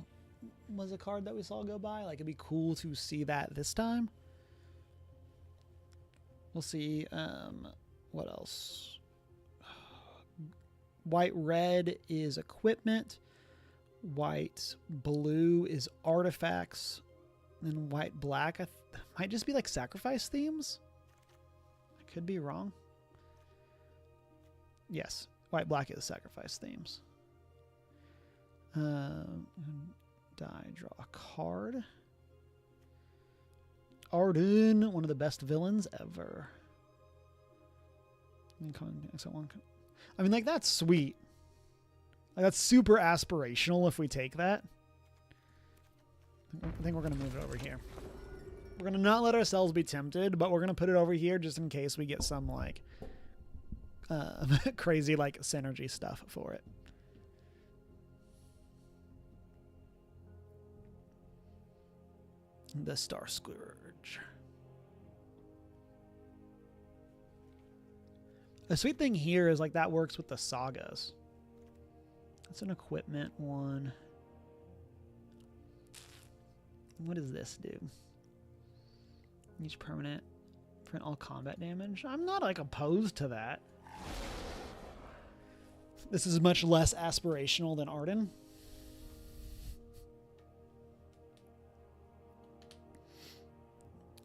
S1: was a card that we saw go by. Like, it'd be cool to see that this time. We'll see. What else? White red is equipment. White blue is artifacts. And white black might just be like sacrifice themes. I could be wrong. Yes, white black is sacrifice themes. Die, draw a card. Arden, one of the best villains ever. I mean, like, that's sweet. Like, that's super aspirational if we take that. I think we're going to move it over here. We're going to not let ourselves be tempted, but we're going to put it over here just in case we get some, like, crazy, like, synergy stuff for it. the Star Scourge. The sweet thing here is like that works with the sagas. That's an equipment one. What does this do? Each permanent print all combat damage. I'm not like opposed to that. This is much less aspirational than Arden.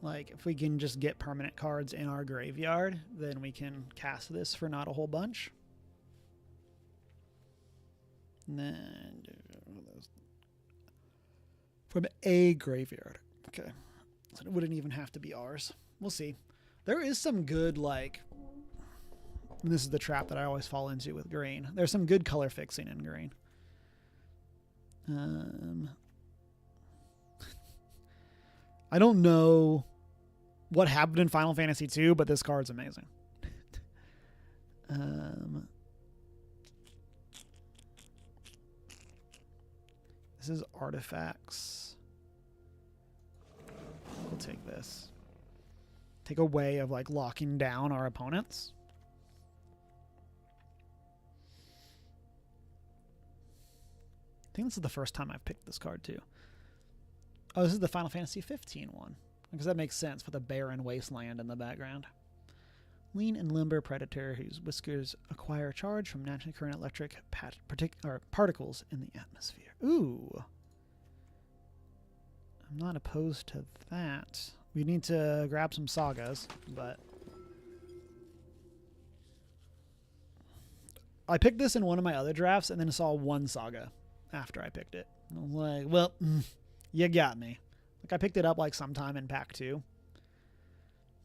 S1: Like, if we can just get permanent cards in our graveyard, then we can cast this for not a whole bunch. And then from a graveyard. Okay. So it wouldn't even have to be ours. We'll see. There is some good, like, and this is the trap that I always fall into with green. There's some good color fixing in green. I don't know what happened in Final Fantasy II, but this card's amazing. This is artifacts. We'll take this. Take a way of like locking down our opponents. I think this is the first time I've picked this card too. Oh, this is the Final Fantasy 15 one. Because that makes sense with a barren wasteland in the background. Lean and limber predator whose whiskers acquire charge from naturally current electric particles in the atmosphere. Ooh. I'm not opposed to that. We need to grab some sagas, but I picked this in one of my other drafts and then saw one saga after I picked it. I was like, well, you got me. Like, I picked it up like sometime in pack 2.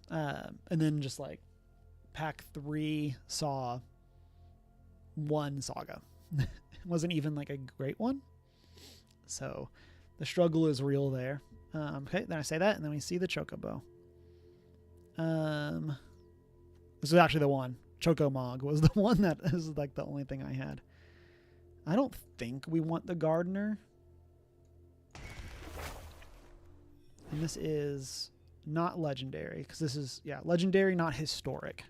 S1: And then just like pack 3 saw one saga. It wasn't even like a great one. So the struggle is real there. Okay, then I say that, and then we see the Chocobo. This is actually the one. Chocomog was the one that is like the only thing I had. I don't think we want the Gardener. And this is not legendary, because this is, yeah, legendary, not historic.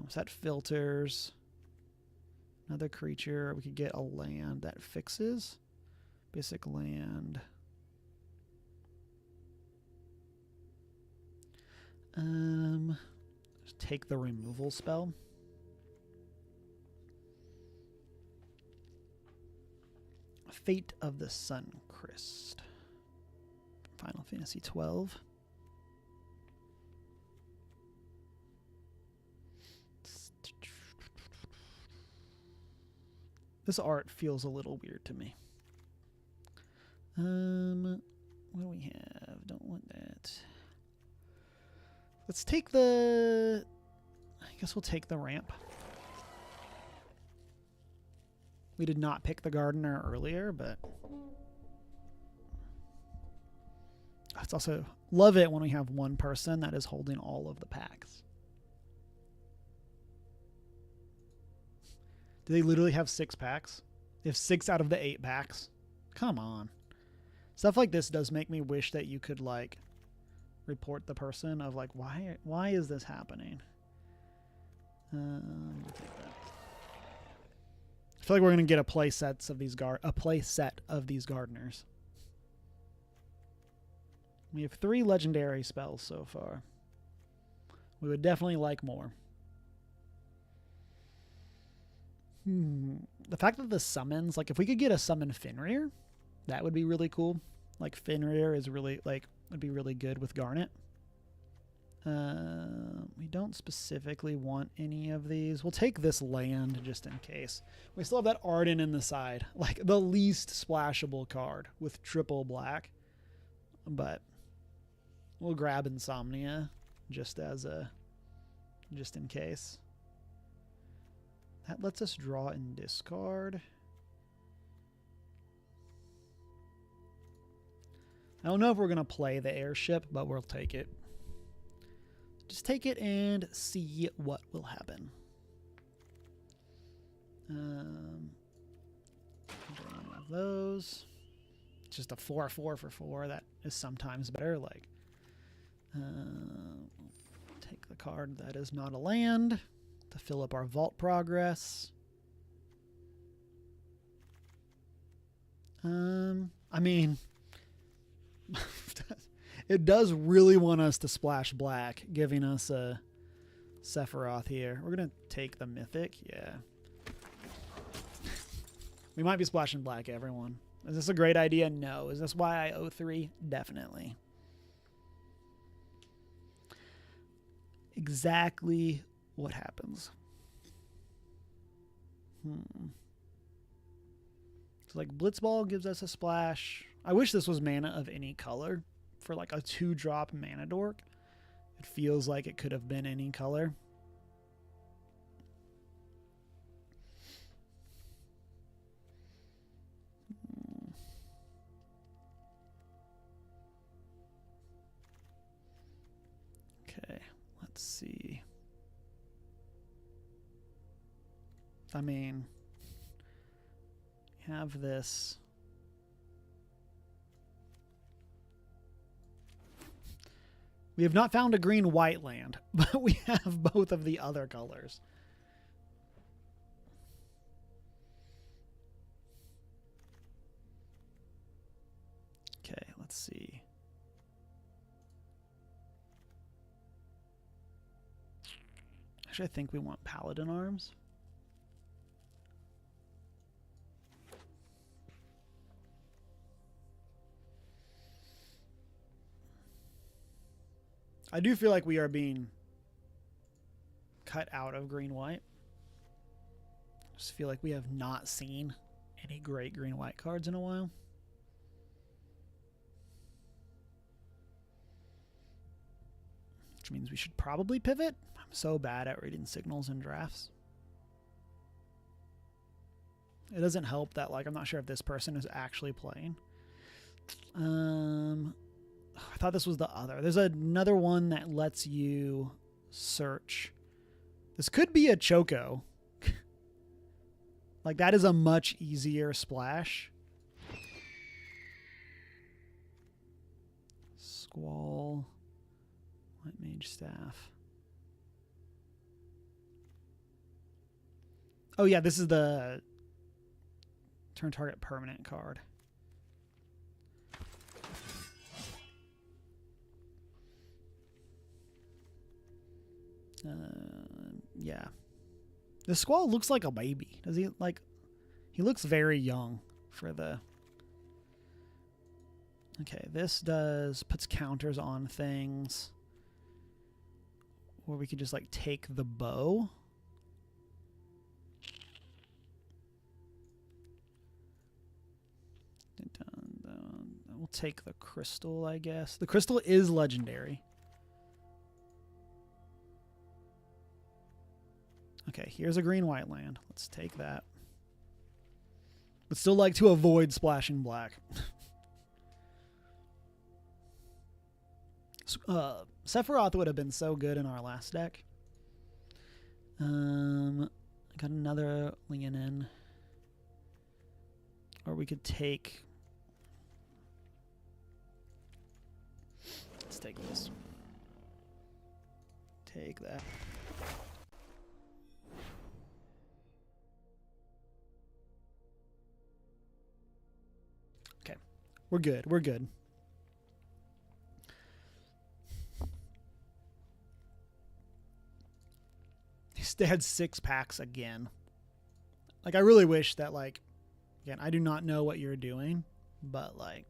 S1: Set filters. Another creature. We could get a land that fixes. Basic land. Just take the removal spell. Fate of the Sun Crest. Final Fantasy 12. This art feels a little weird to me. What do we have? Don't want that. Let's take the... I guess we'll take the ramp. We did not pick the Gardener earlier, but... It's also... Love it when we have one person that is holding all of the packs. Do they literally have 6 packs? They have 6 out of the 8 packs. Come on. Stuff like this does make me wish that you could, like, report the person of, like, why is this happening? I'll take that. I feel like we're gonna get a play set of these gardeners. We have 3 legendary spells so far. We would definitely like more. The fact that the summons, like, if we could get a summon Fenrir, that would be really cool. Like, Fenrir is really, like, would be really good with Garnet. We don't specifically want any of these. We'll take this land just in case. We still have that Arden in the side, like the least splashable card with triple black. But we'll grab Insomnia just as a, just in case. That lets us draw and discard. I don't know if we're going to play the airship, but we'll take it. Just take it and see what will happen. One of those. just a 4/4 for 4 that is sometimes better. Like, take the card that is not a land to fill up our vault progress. I mean, it does really want us to splash black, giving us a Sephiroth here. We're going to take the Mythic. Yeah. We might be splashing black, everyone. Is this a great idea? No. Is this why I owe 3? Definitely. Exactly what happens. So like Blitzball gives us a splash. I wish this was mana of any color for like a 2-drop mana dork. It feels like it could have been any color. Okay, let's see. I mean, have this. We have not found a green-white land, but we have both of the other colors. Okay, let's see. Actually, I think we want Paladin Arms. I do feel like we are being cut out of green-white. I just feel like we have not seen any great green-white cards in a while. Which means we should probably pivot. I'm so bad at reading signals in drafts. It doesn't help that, like, I'm not sure if this person is actually playing. I thought this was the other. There's another one that lets you search. This could be a Choco. Like, that is a much easier splash. Squall. White Mage Staff. Oh, yeah, this is the turn target permanent card. Yeah. The Squall looks like a baby. Does he? Like, he looks very young for the... Okay, this puts counters on things. Or we could just, like, take the bow. We'll take the crystal, I guess. The crystal is legendary. Okay, here's a green-white land. Let's take that. But still like to avoid splashing black. Sephiroth would have been so good in our last deck. I got another Leonin. Or we could take... Let's take this. Take that. Okay. We're good. We're good. They had 6 packs again. Like, I really wish that, like, again, I do not know what you're doing, but, like,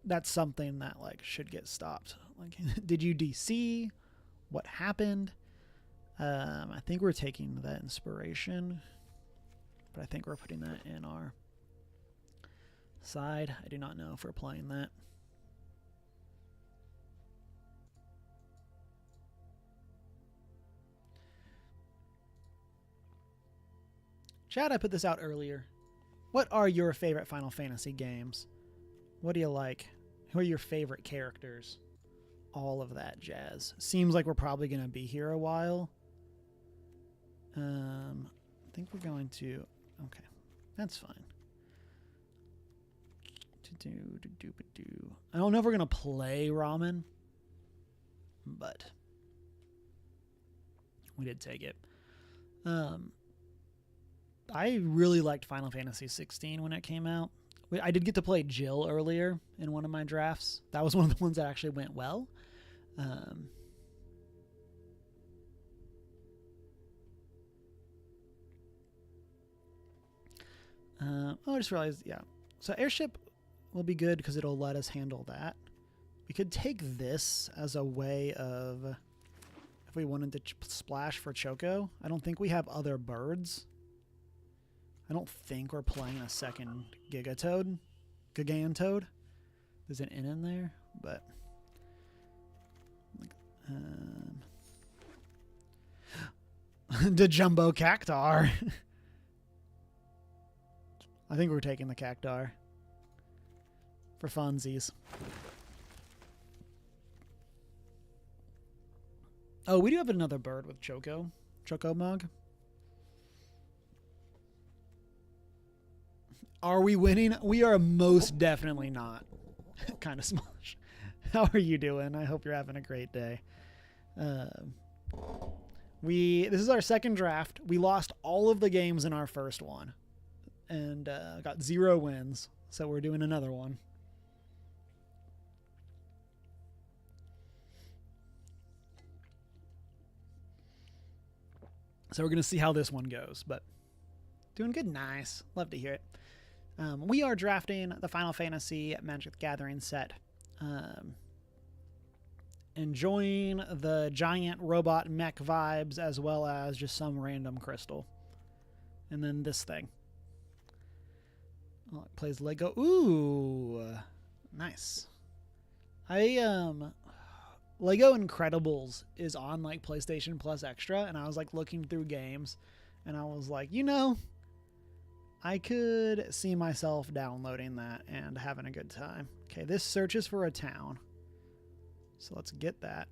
S1: that's something that, like, should get stopped. Like, did you DC? What happened? I think we're taking that inspiration, but I think we're putting that in our side. I do not know if we're playing that. Chad, I put this out earlier. What are your favorite Final Fantasy games? What do you like? Who are your favorite characters? All of that jazz. Seems like we're probably going to be here a while. I think we're going to... Okay, that's fine. I don't know if we're going to play Ramen, but we did take it. I really liked Final Fantasy 16 when it came out. I did get to play Jill earlier in one of my drafts. That was one of the ones that actually went well. I just realized, yeah. So Airship will be good because it'll let us handle that. We could take this as a way of, if we wanted to splash for Choco. I don't think we have other birds. I don't think we're playing a second Gigatoad. There's an N in there, but the Jumbo Cactar. I think we're taking the Cactar for funsies. Oh, we do have another bird with Choco Mug. Are we winning? We are most definitely not. Kind of smallish. How are you doing? I hope you're having a great day. This is our second draft. We lost all of the games in our first one. And got 0 wins. So we're doing another one. So we're going to see how this one goes. But doing good. Nice. Love to hear it. We are drafting the Final Fantasy Magic the Gathering set. Enjoying the giant robot mech vibes as well as just some random crystal. And then this thing. Oh, it plays Lego. Ooh, nice. Lego Incredibles is on like PlayStation Plus Extra, and I was like looking through games, and I was like, you know, I could see myself downloading that and having a good time. Okay, this searches for a town, so let's get that.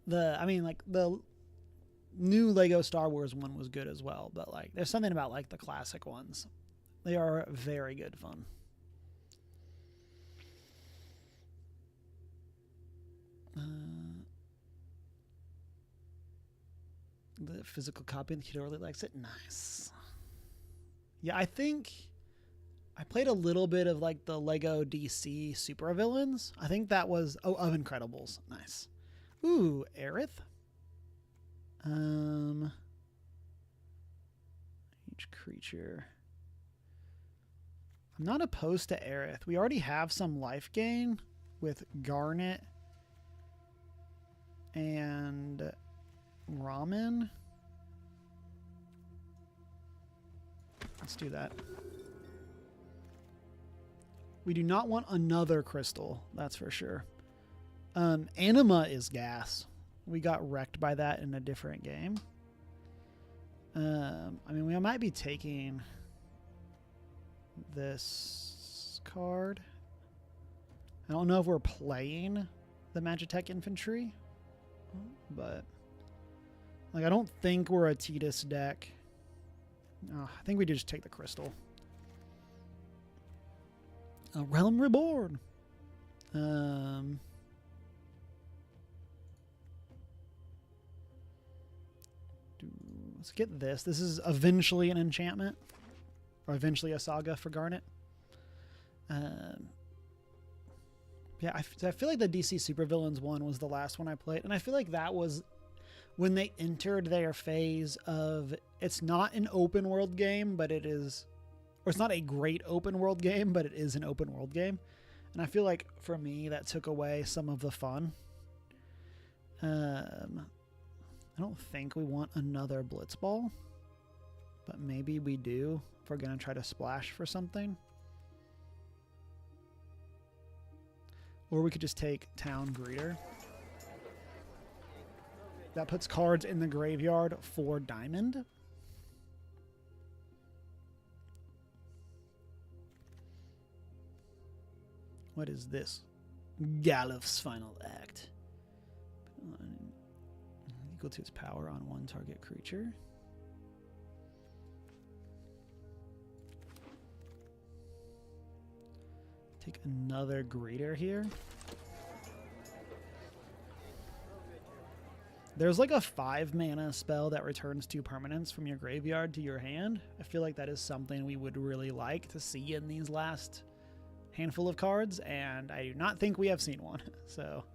S1: The new Lego Star Wars one was good as well, but like there's something about like the classic ones. They are very good fun. The physical copy, the kid really likes it. Nice. Yeah, I think I played a little bit of like the Lego DC supervillains. I think that was of Incredibles. Nice. Ooh, Aerith. Each creature. I'm not opposed to Aerith. We already have some life gain with Garnet and Ramen. Let's do that. We do not want another crystal, that's for sure. Anima is gas. We got wrecked by that in a different game. We might be taking this card. I don't know if we're playing the Magitech Infantry, but like I don't think we're a Tidus deck. I think we just take the crystal. Realm Reborn. Let's get this. This is eventually an enchantment, or eventually a saga for Garnet. Yeah, I feel like the DC Supervillains one was the last one I played, and I feel like that was when they entered their phase of it's not an open world game, but it is, or it's not a great open world game, but it is an open world game. And I feel like for me that took away some of the fun. I don't think we want another Blitzball, but maybe we do if we're going to try to splash for something. Or we could just take Town Greeter. That puts cards in the graveyard for Diamond. What is this? Galuf's Final Act. Equal to its power on one target creature. Take another greeter here. There's like a 5 mana spell that returns 2 permanents from your graveyard to your hand. I feel like that is something we would really like to see in these last handful of cards, and I do not think we have seen one, so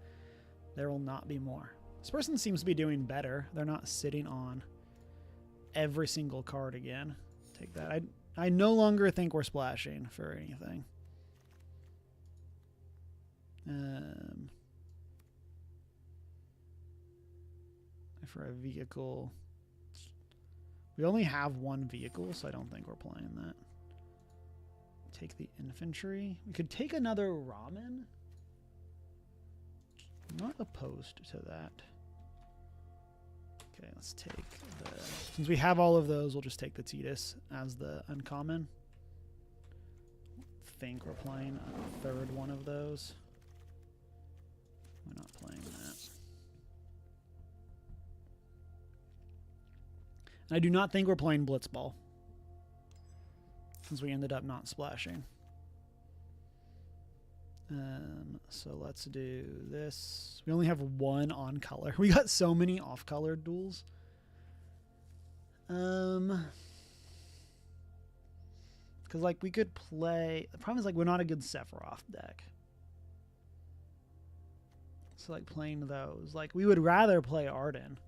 S1: there will not be more. This person seems to be doing better. They're not sitting on every single card again. Take that. I no longer think we're splashing for anything. For a vehicle, we only have 1 vehicle, so I don't think we're playing that. Take the infantry. We could take another ramen. I'm not opposed to that. Okay, let's take the... Since we have all of those, we'll just take the Tidus as the uncommon. I think we're playing a 3rd one of those. We're not playing that. And I do not think we're playing Blitzball, since we ended up not splashing. So let's do this. We only have 1 on color. We got so many off-color duels. Because, like, we could play... The problem is, like, we're not a good Sephiroth deck. So, like, playing those. Like, we would rather play Arden.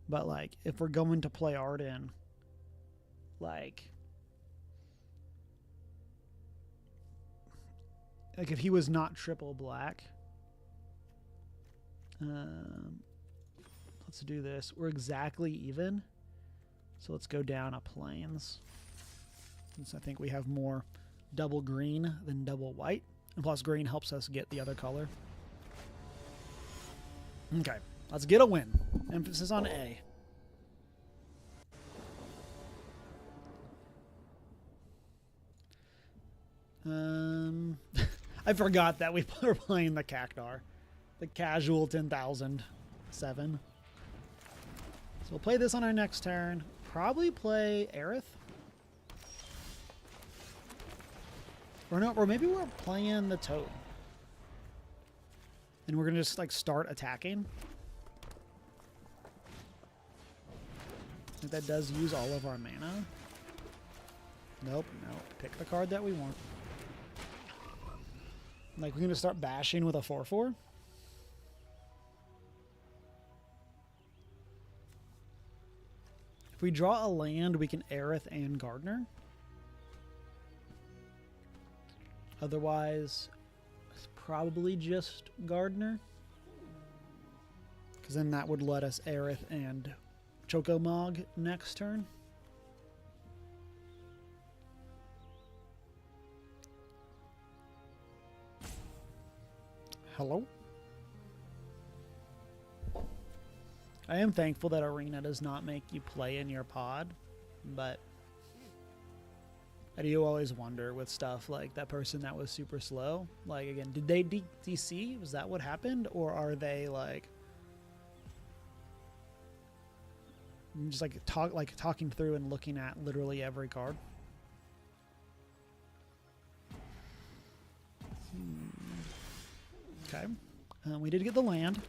S1: But, like, if we're going to play Arden, like if he was not triple black, let's do this. We're exactly even, so let's go down a plains, since I think we have more double green than double white, and plus green helps us get the other color. Okay, let's get a win. Emphasis on A. I forgot that we were playing the Cactar. The casual 10,007. So we'll play this on our next turn. Probably play Aerith. Or no, or maybe we're playing the Toad. And we're going to just like start attacking. I think that does use all of our mana. Nope, no. Pick the card that we want. Like, we're going to start bashing with a 4/4. If we draw a land, we can Aerith and Gardener. Otherwise, it's probably just Gardener. Because then that would let us Aerith and Chocomog next turn. Hello? I am thankful that Arena does not make you play in your pod, but I do always wonder with stuff like that person that was super slow. Like, again, did they DC? Was that what happened? Or are they like just like talking through and looking at literally every card? Okay, we did get the land,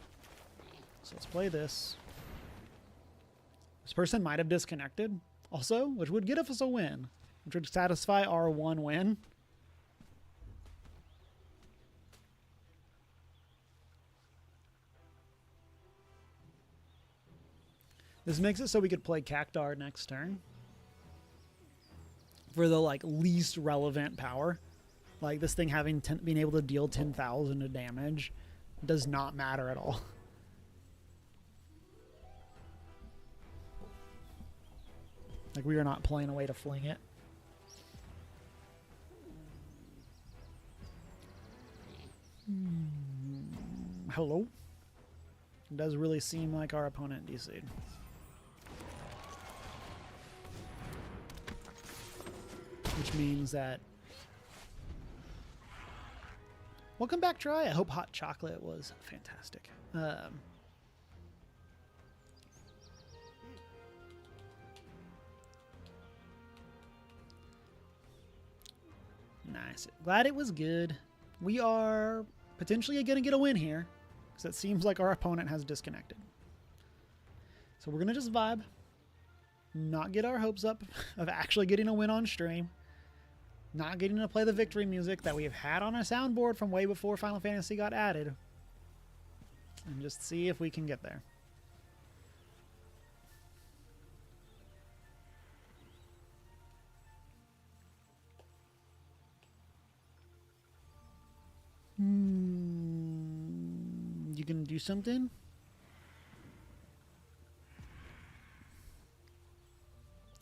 S1: so let's play this. This person might have disconnected also, which would get us a win, which would satisfy our 1 win. This makes it so we could play Cactar next turn for the like least relevant power. Like, this thing having being able to deal 10,000 of damage does not matter at all. Like, we are not playing a way to fling it. Hello? It does really seem like our opponent DC'd. Which means that... Welcome back, Try. I hope hot chocolate was fantastic. Nice. Glad it was good. We are potentially going to get a win here because it seems like our opponent has disconnected. So we're going to just vibe, not get our hopes up of actually getting a win on stream, not getting to play the victory music that we've had on our soundboard from way before Final Fantasy got added, and just see if we can get there. You can do something?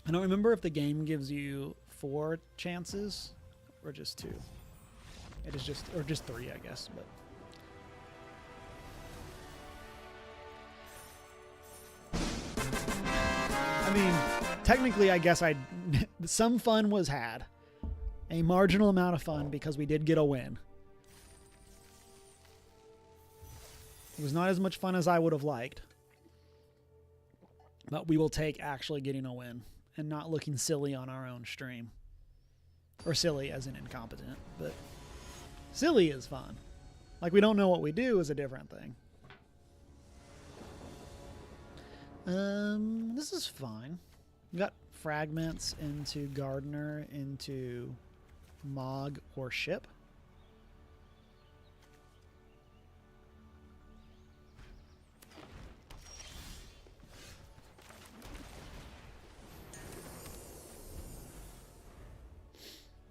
S1: I don't remember if the game gives you 4 chances or just 2. It is just, or just 3, I guess, but. I mean, technically, I guess some fun was had. A marginal amount of fun because we did get a win. It was not as much fun as I would have liked. But we will take actually getting a win and not looking silly on our own stream. Or silly as in incompetent, but silly is fun. Like we don't know what we do is a different thing. This is fine. We got fragments into Gardener, into Mog or Ship.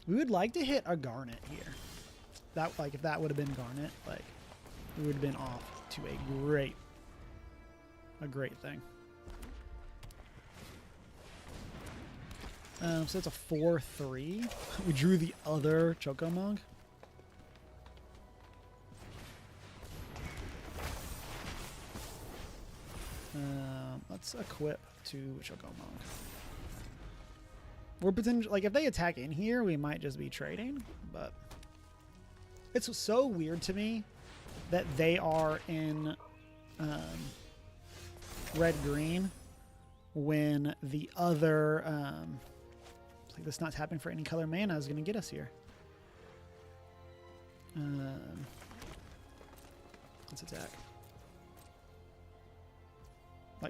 S1: We would like to hit a Garnet here. That, like, if that would have been Garnet, like, we would have been off to a great thing. So it's a 4-3. We drew the other Chocomog. Let's equip to Chocomog. We're potentially, like, if they attack in here, we might just be trading, but it's so weird to me that they are in red-green when the other, like this not tapping for any color mana is going to get us here. Let's attack.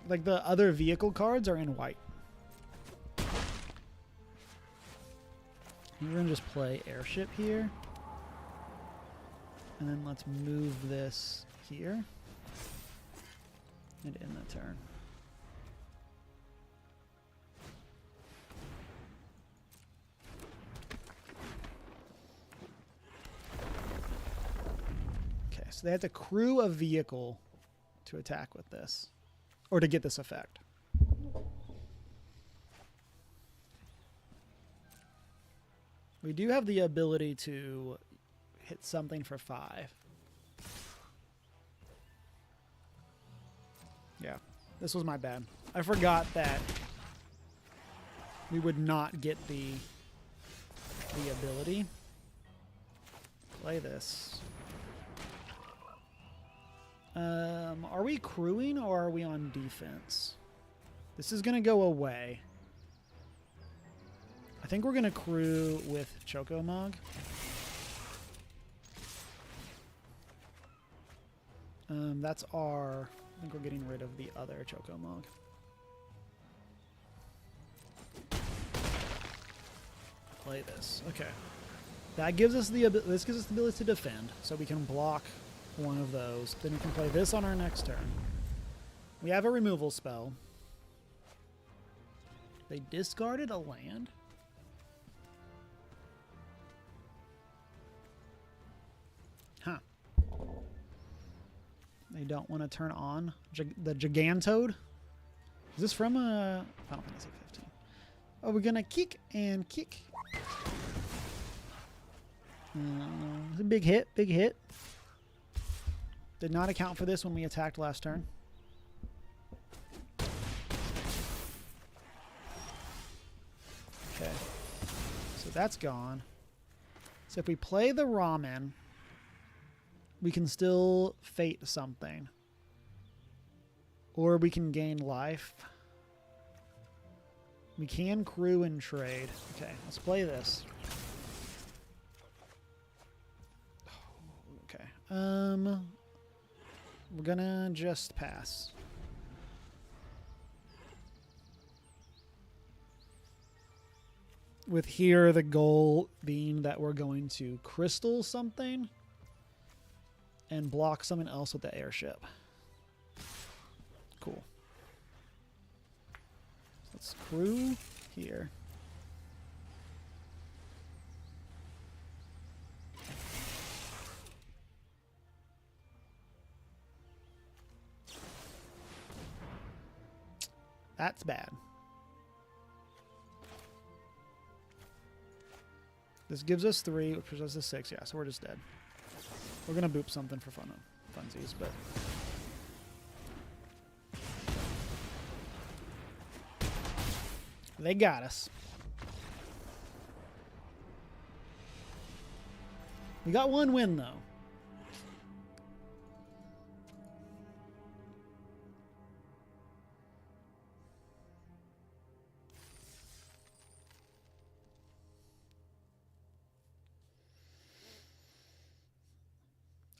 S1: Like the other vehicle cards are in white. We're going to just play Airship here. And then let's move this here. And end the turn. Okay, so they have to crew a vehicle to attack with this. Or to get this effect. We do have the ability to hit something for 5. Yeah, this was my bad. I forgot that we would not get the ability. Play this. Are we crewing or are we on defense? This is going to go away. I think we're going to crew with Chocomog. That's our... I think we're getting rid of the other Chocomog. Play this. Okay. That gives us the this gives us the ability to defend, so we can block one of those. Then we can play this on our next turn. We have a removal spell. They discarded a land. Huh. They don't want to turn on the Gigantode. Is this from Final Fantasy 15? Oh, we're going to kick and kick. It's a big hit, big hit. Did not account for this when we attacked last turn. Okay. So that's gone. So if we play the Ramen, we can still fate something. Or we can gain life. We can crew and trade. Okay, let's play this. Okay. We're gonna just pass. With here, the goal being that we're going to crystal something and block something else with the airship. Cool. Let's crew here. That's bad. This gives us 3, which gives us 6. Yeah, so we're just dead. We're going to boop something for funsies, but... They got us. We got 1 win, though.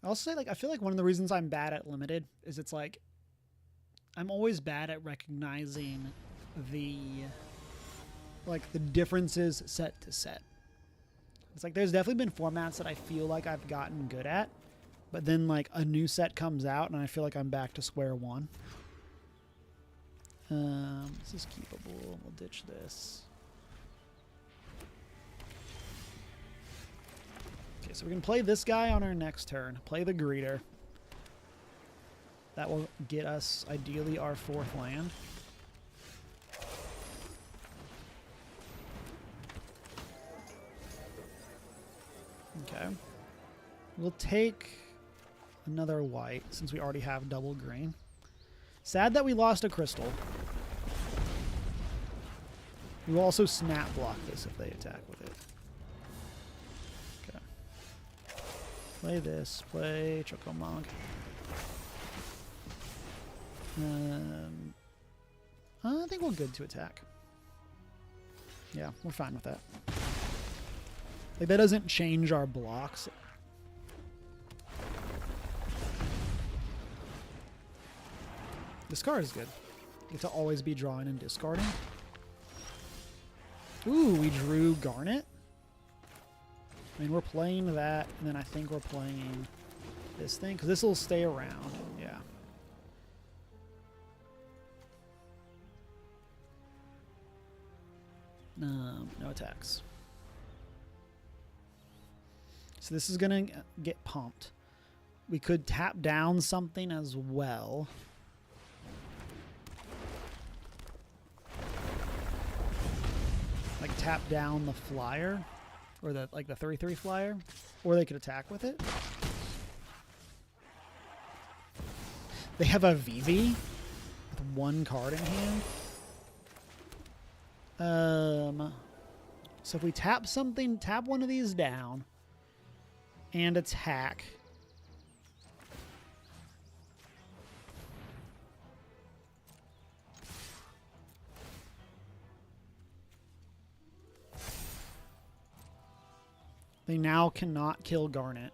S1: I'll say, like, I feel like one of the reasons I'm bad at limited is it's like I'm always bad at recognizing the differences set to set. It's like there's definitely been formats that I feel like I've gotten good at, but then like a new set comes out and I feel like I'm back to square one. This is keepable. We'll ditch this. Okay, so we can play this guy on our next turn. Play the greeter. That will get us, ideally, our 4th land. Okay. We'll take another white, since we already have double green. Sad that we lost a crystal. We will also snap block this if they attack with it. Play this. Play Chocomog. I think we're good to attack. Yeah, we're fine with that. Like, that doesn't change our blocks. Discard is good. You get to always be drawing and discarding. Ooh, we drew Garnet. I mean, we're playing that, and then I think we're playing this thing, because this will stay around. Yeah. No attacks. So this is going to get pumped. We could tap down something as well. Like tap down the flyer. Or the 3/3 flyer. Or they could attack with it. They have a VV with 1 card in hand. So if we tap something, tap one of these down and attack. They now cannot kill Garnet.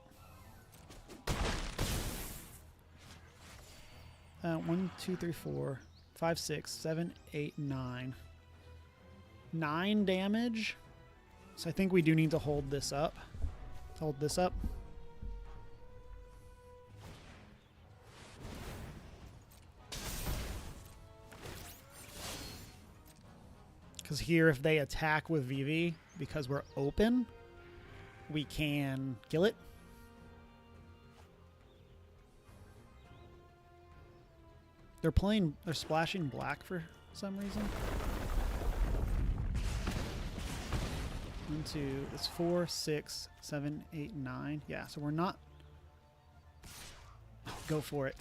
S1: 1, 2, 3, 4, 5, 6, 7, 8, 9. 9 damage. So I think we do need to hold this up. Hold this up. Because here, if they attack with VV, because we're open, we can kill it. They're splashing black for some reason. 1, 2, it's 4, 6, 7, 8, 9. Yeah, so we're not. Oh, go for it.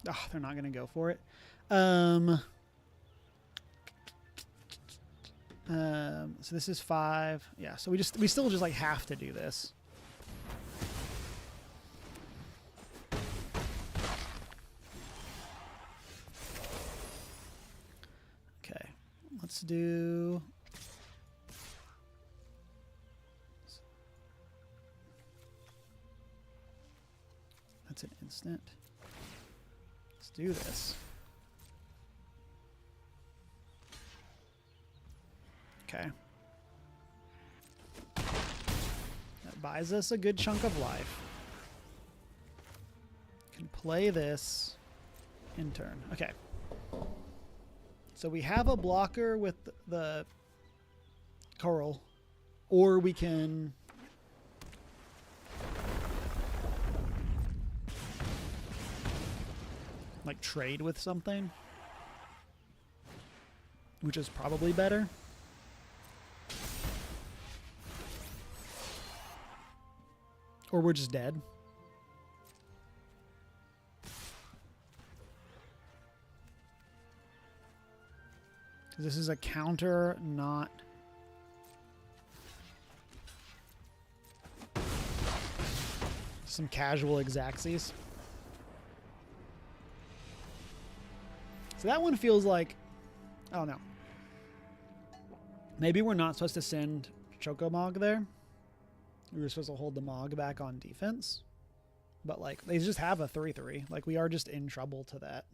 S1: Oh, they're not going to go for it. So this is 5. Yeah, so we still just like have to do this. Okay, let's do That's an instant. Let's do this. Okay. That buys us a good chunk of life. Can play this in turn. Okay. So we have a blocker with the coral, or we can like trade with something, which is probably better. Or we're just dead. This is a counter, not... some casual Xaxes. So that one feels like... I don't know. Maybe we're not supposed to send Chocomog there. We were supposed to hold the Mog back on defense. But, like, they just have a 3-3. Like, we are just in trouble to that.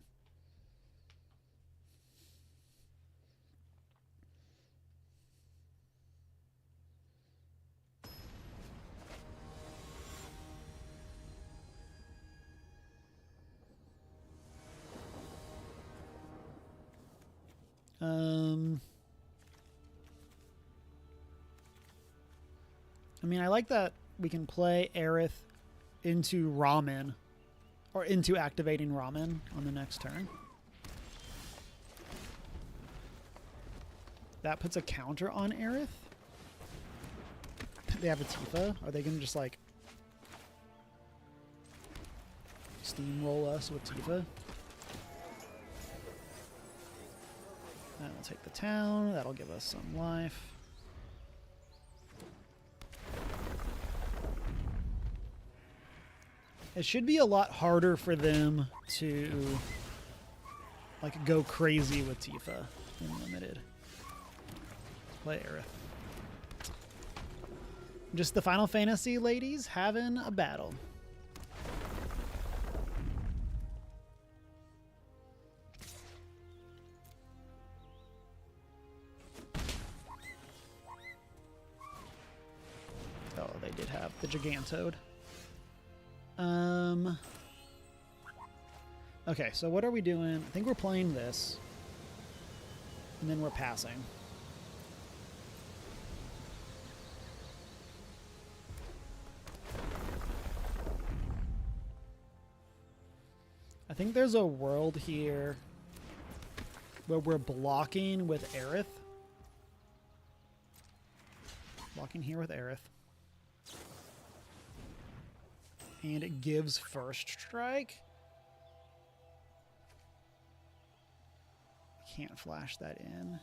S1: I mean, I like that we can play Aerith into Ramen, or into activating Ramen on the next turn. That puts a counter on Aerith. They have a Tifa. Are they going to just, like, steamroll us with Tifa? That'll take the town. That'll give us some life. It should be a lot harder for them to, like, go crazy with Tifa in limited. Let's play Aerith. Just the Final Fantasy ladies having a battle. Oh, they did have the Gigantode. Okay, so what are we doing? I think we're playing this. And then we're passing. I think there's a world here where we're blocking with Aerith. Blocking here with Aerith. And it gives first strike. Can't flash that in.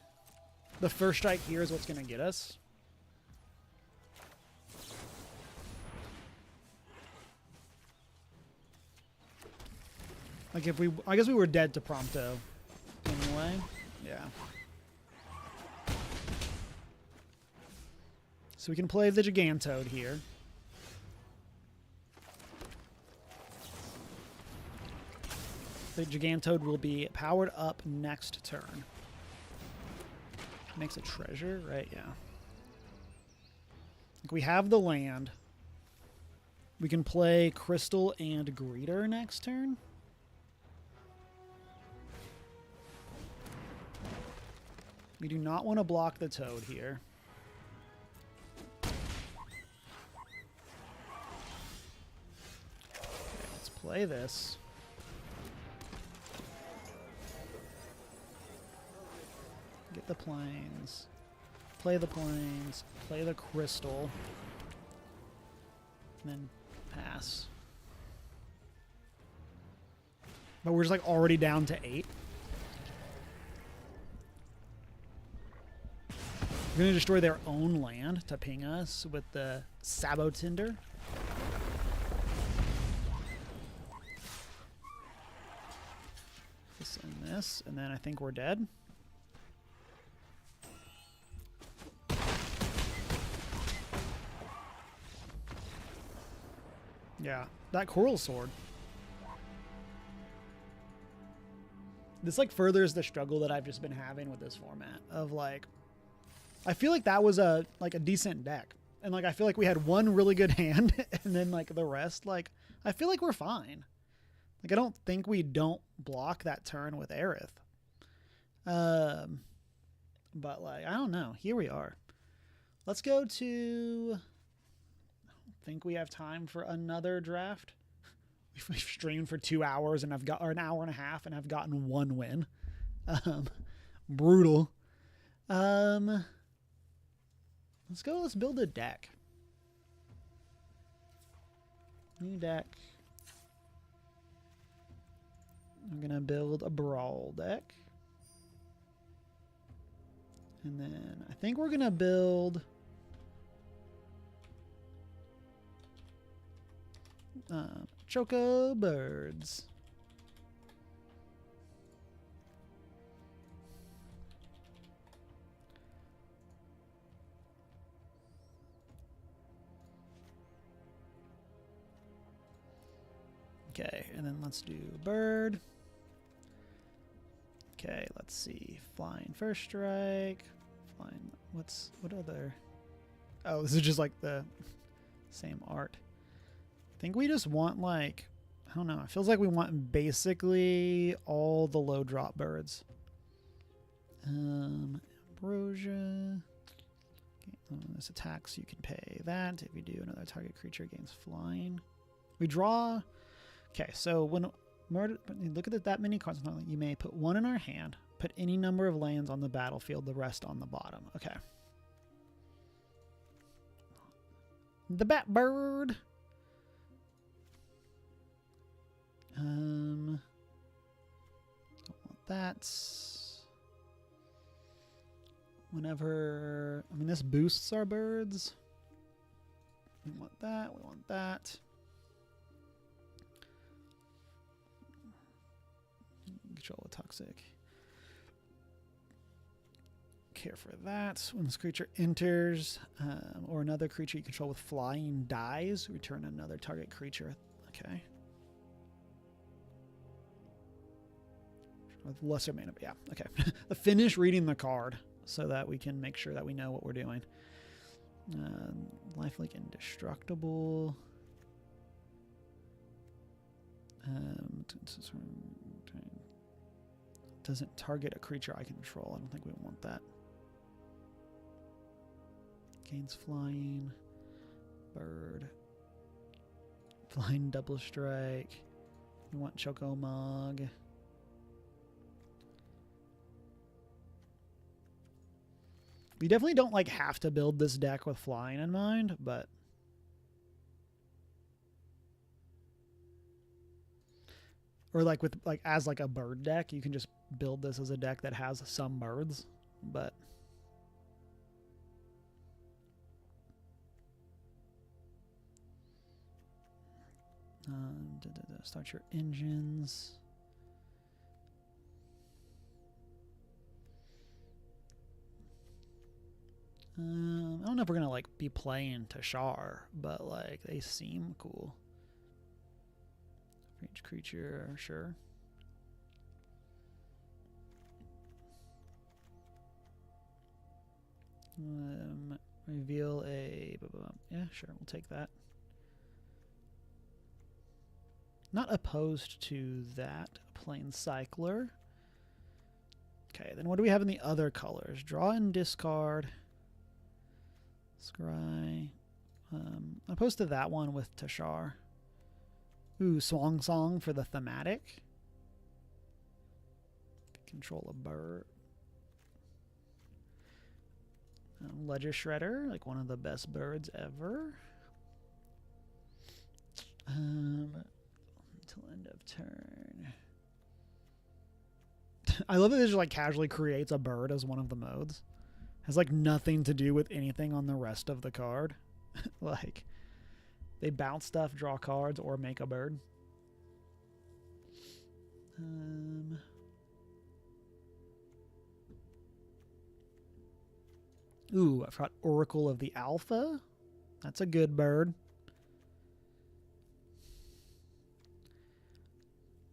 S1: The first strike here is what's going to get us. Like if we, I guess we were dead to Prompto anyway. Yeah. So we can play the Gigantode here. The Gigantode will be powered up next turn. Makes a treasure, right? Yeah. We have the land. We can play Crystal and Greeter next turn. We do not want to block the Toad here. Okay, let's play this. Get the planes. Play the planes. Play the crystal. And then pass. But we're just like already down to 8. We're going to destroy their own land to ping us with the Sabotinder. This and this, and then I think we're dead. Yeah, that Coral Sword This like furthers the struggle that I've just been having with this format of like, I feel like that was a decent deck. And like, I feel like we had one really good hand and then like the rest, like, I feel like we're fine. Like, I don't think we don't block that turn with Aerith. But like, I don't know. Here we are. Let's go to, I don't think we have time for another draft. We've streamed for 2 hours and or an hour and a half and I've gotten one win. Brutal. Let's go. Let's build a deck. New deck. I'm going to build a Brawl deck. And then I think we're going to build Choco Birds. Okay, and then let's do bird. Okay, let's see. Flying first strike. Flying. What other? Oh, this is just like the same art. I think we just want like, I don't know. It feels like we want basically all the low drop birds. Ambrosia. This attacks, you can pay that. If you do, another target creature gains flying. We draw. Okay, so when you look at that many cards, you may put one in our hand, put any number of lands on the battlefield, the rest on the bottom. Okay. The Batbird. Don't want that. Whenever, I mean, this boosts our birds. We want that. We want that. Control a toxic. Care for that. When this creature enters, or another creature you control with flying dies, return another target creature. Okay. With lesser mana. Yeah. Okay. Finish reading the card so that we can make sure that we know what we're doing. Lifelink Indestructible. Doesn't target a creature I control. I don't think we want that. Gains flying. Bird. Flying double strike. We want Choco Mog. We definitely don't like have to build this deck with flying in mind, but or like with like as like a bird deck, you can just build this as a deck that has some birds, but start your engines. I don't know if we're gonna like be playing Tashar, but like they seem cool. For each creature, sure. Reveal a... Yeah, sure, we'll take that. Not opposed to that. Plain Cycler. Okay, then what do we have in the other colors? Draw and discard. Scry. Opposed to that one with Tashar. Ooh, Swan Song for the thematic. Control a bird. Ledger Shredder, like one of the best birds ever. Until end of turn. I love that it just like casually creates a bird as one of the modes. Has like nothing to do with anything on the rest of the card. Like they bounce stuff, draw cards, or make a bird. Ooh, I've got Oracle of the Alpha. That's a good bird.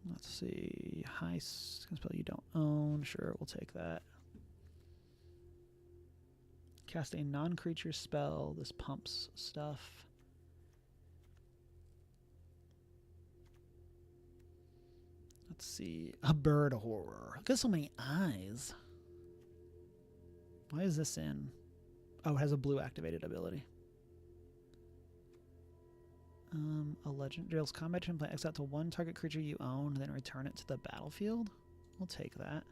S1: Let's see. Heist. Spell you don't own. Sure, we'll take that. Cast a non-creature spell. This pumps stuff. Let's see. A bird horror. Look at so many eyes. Why is this in? Oh, it has a blue activated ability. A legend deals combat and play exile to one target creature you own, then return it to the battlefield. We'll take that.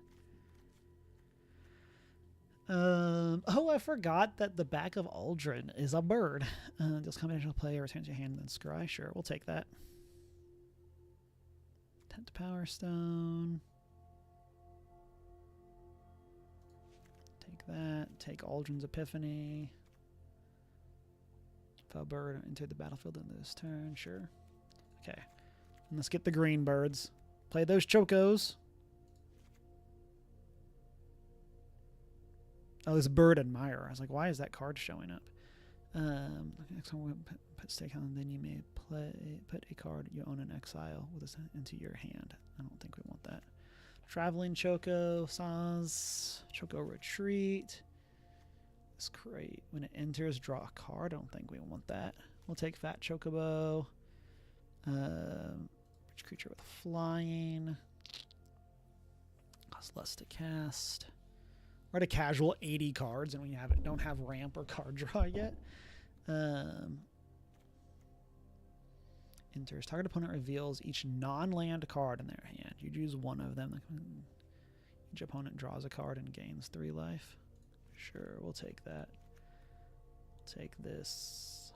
S1: Oh, I forgot that the back of Aldrin is a bird. Deals combat to play, returns your hand, then scry. Sure, we'll take that. 10th Power Stone. Take that. Take Aldrin's Epiphany. If a bird entered the battlefield in this turn, sure. Okay. And let's get the green birds. Play those Chocos. Oh, this Bird Admirer. I was like, why is that card showing up? Next time we put stake on, then you may put a card you own in exile with this into your hand. I don't think we want that. Traveling Choco, Saz, Choco Retreat. This crate. When it enters, draw a card. I don't think we want that. We'll take Fat Chocobo. Rich creature with flying. Costs less to cast. We're at a casual 80 cards, and we don't have ramp or card draw yet. Enters. Target opponent reveals each non-land card in their hand. You choose one of them. Each opponent draws a card and gains 3 life. Sure, we'll take that. Take this.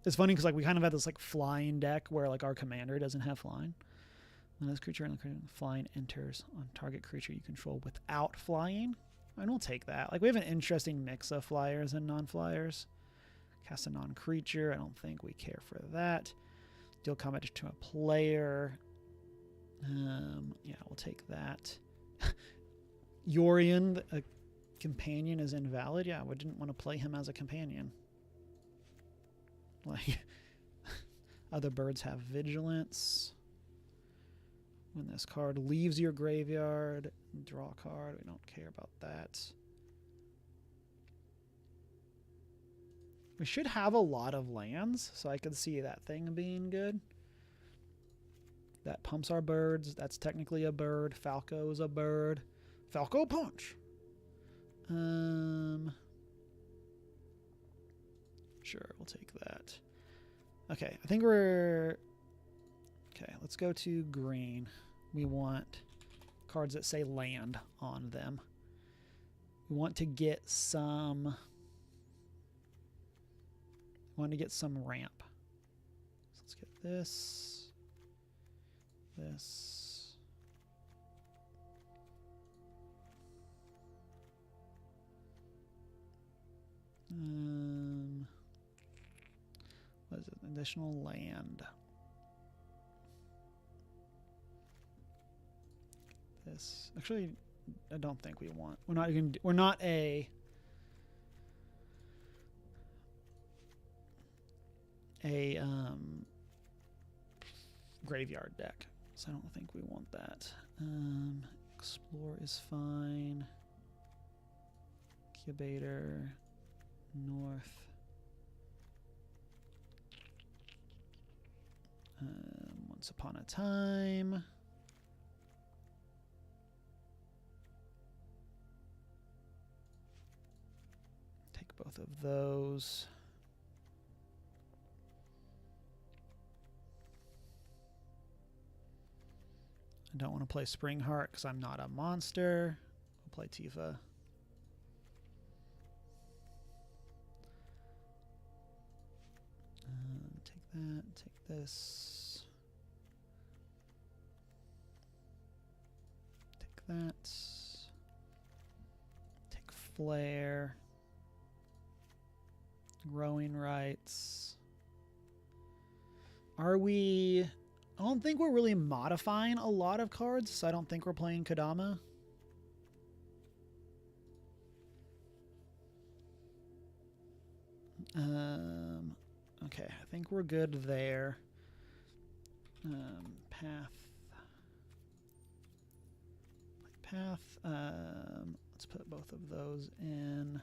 S1: It's funny because like we kind of have this like flying deck where like our commander doesn't have flying. When this creature and flying enters on target creature you control without flying, and we'll take that. Like we have an interesting mix of flyers and non-flyers. Cast a non-creature. I don't think we care for that. Deal combat to a player. Yeah, we'll take that. Yorion, a companion, is invalid. Yeah, we didn't want to play him as a companion. Like other birds have vigilance. When this card leaves your graveyard, draw a card. We don't care about that. We should have a lot of lands, so I could see that thing being good. That pumps our birds. That's technically a bird. Falco is a bird. Falco Punch. Sure, we'll take that. Okay, I think we're... Okay, let's go to green. We want cards that say land on them. We want to get some... We want to get some ramp. So let's get this. This. What is it? Additional land. This actually, I don't think we want. We're not even. We're not a graveyard deck, so I don't think we want that. Explore is fine. Incubator, North. Once Upon a Time. Take both of those. I don't want to play Springheart because I'm not a monster. I'll play Tifa. Take that. Take this. Take that. Take Flare. Growing Rights. Are we... I don't think we're really modifying a lot of cards, so I don't think we're playing Kodama. Okay, I think we're good there. Path. path. Let's put both of those in.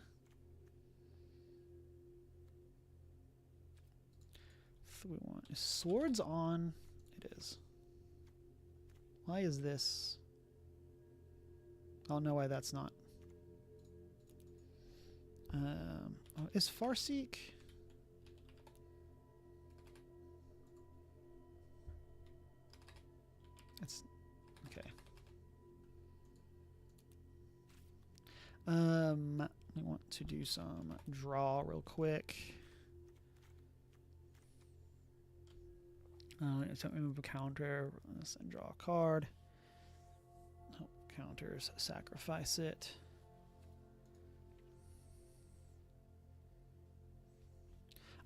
S1: We want is swords on. It is. Why is this? I don't know why that's not. Oh, is Farseek? It's okay. We want to do some draw real quick. So remove a counter, and draw a card. Oh, counters, sacrifice it.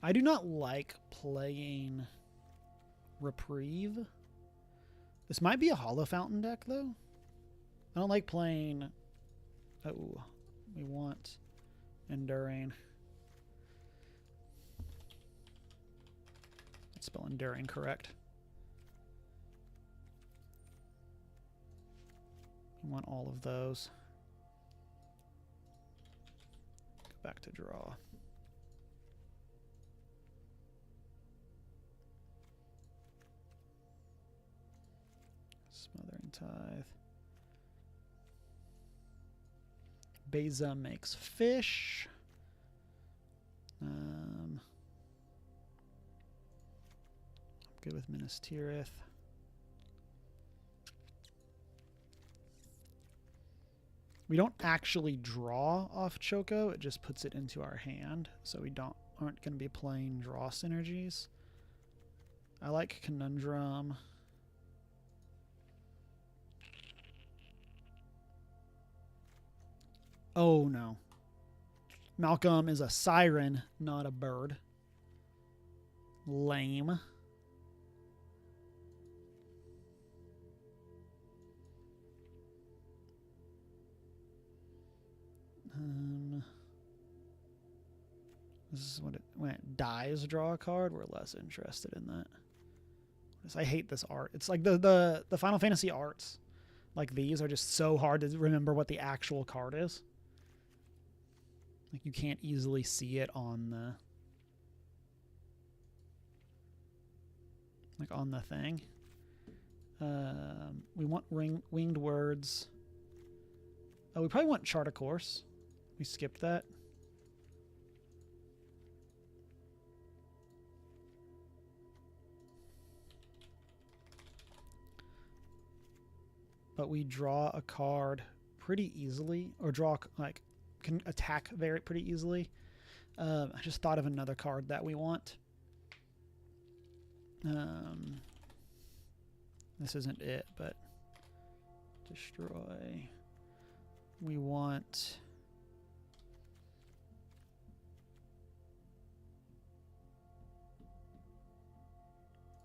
S1: I do not like playing Reprieve. This might be a Hollow Fountain deck, though. I don't like playing... Oh, we want Enduring. Let's spell Enduring correct. We want all of those. Go back to draw. Smothering Tithe. Beza makes fish. I'm good with Minas Tirith. We don't actually draw off Choco, it just puts it into our hand, so we aren't going to be playing draw synergies. I like Conundrum. Oh no. Malcolm is a siren, not a bird. Lame. This is what when it dies, draw a card. We're less interested in that. I hate this art. It's like the Final Fantasy arts. Like these are just so hard to remember what the actual card is. Like you can't easily see it on the thing. We want winged words. Oh, we probably want chart a course. We skipped that. But we draw a card pretty easily, or can attack pretty easily. I just thought of another card that we want. This isn't it, but destroy. We want...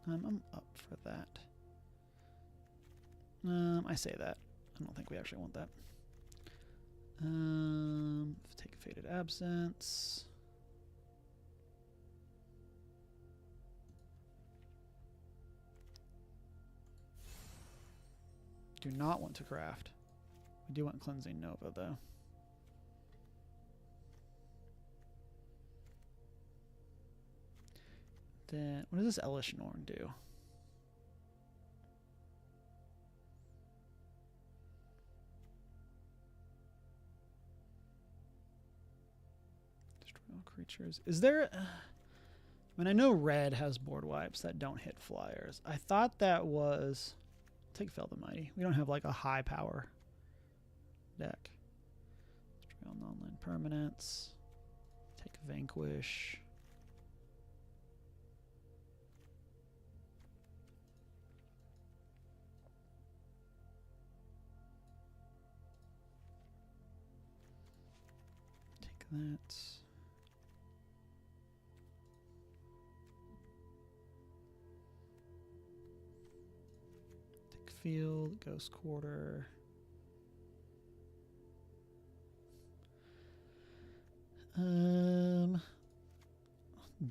S1: I'm up for that. I say that. I don't think we actually want that. Take a Faded Absence. Do not want to craft. We do want Cleansing Nova, though. Then, what does this Elish Norn do? Destroy all creatures. Is there... I mean, I know red has board wipes that don't hit flyers. I thought that was... Take Fell the Mighty. We don't have like a high power deck. Destroy all non-land permanents. Take Vanquish. Take that. Field, Ghost Quarter.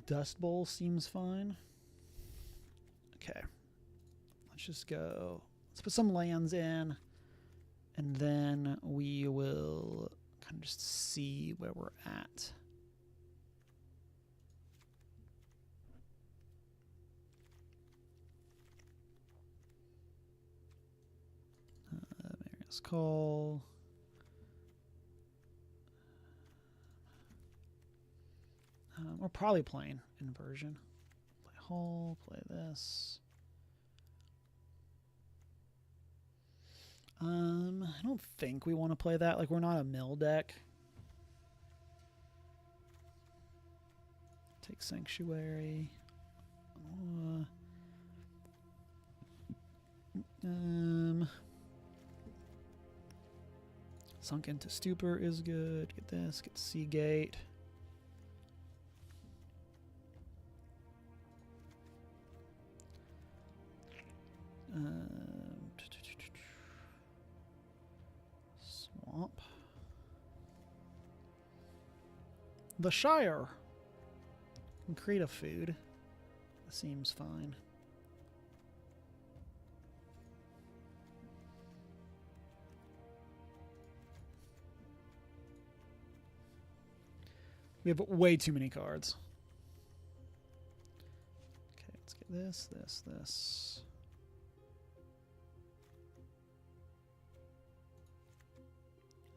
S1: Dust Bowl seems fine. Okay. Let's just go. Let's put some lands in. And then we will kind of just see where we're at. Marius Call. We're probably playing Inversion. Play Hull, play this. I don't think we want to play that. Like, we're not a mill deck. Take Sanctuary. Sunk into Stupor is good. Get this. Get Seagate. Swamp. The Shire. Can create a food. That seems fine. We have way too many cards. Okay, let's get this, this, this.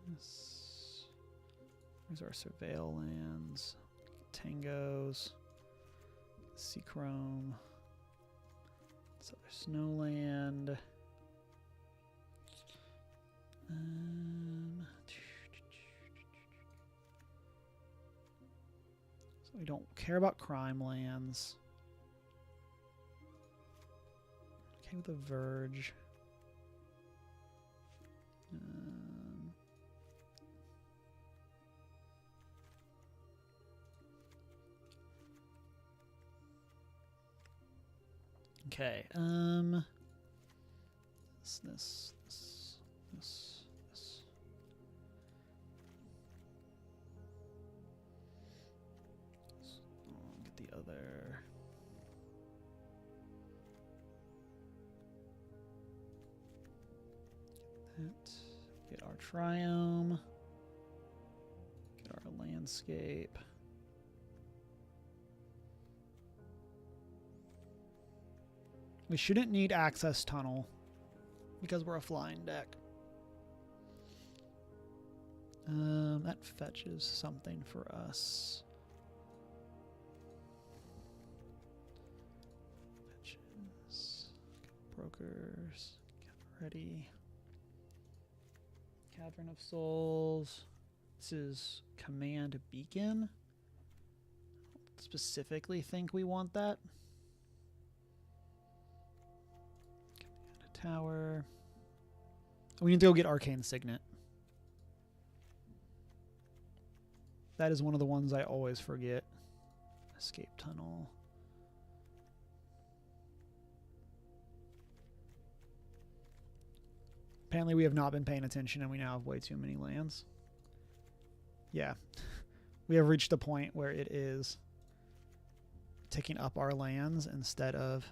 S1: This. There's our Surveil lands. Tangos. Seachrome. This other Snowland. So we don't care about crime lands. Okay with the Verge. Okay, this. Get the other. That. Get our Triome. Get our Landscape. We shouldn't need Access Tunnel because we're a flying deck. That fetches something for us. Fetches. Brokers. Get ready. Cavern of Souls. This is Command Beacon. I don't specifically think we want that. Tower. We need to go get Arcane Signet. That is one of the ones I always forget. Escape Tunnel. Apparently we have not been paying attention and we now have way too many lands. Yeah. We have reached a point where it is taking up our lands instead of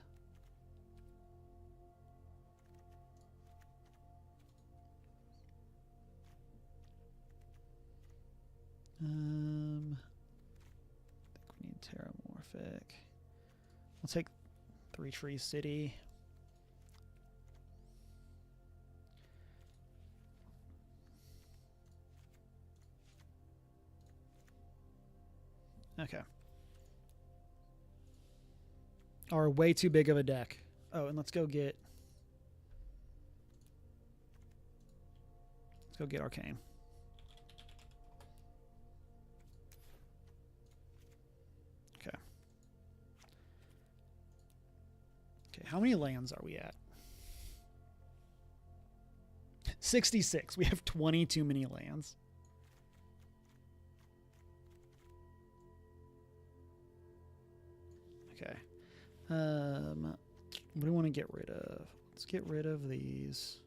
S1: I think we need Terramorphic. We'll take 3 Tree City. Okay. Are way too big of a deck. Oh, and let's go get Arcane. Okay. Okay, how many lands are we at? 66. We have 20 too many lands. Okay. What do we want to get rid of? Let's get rid of these.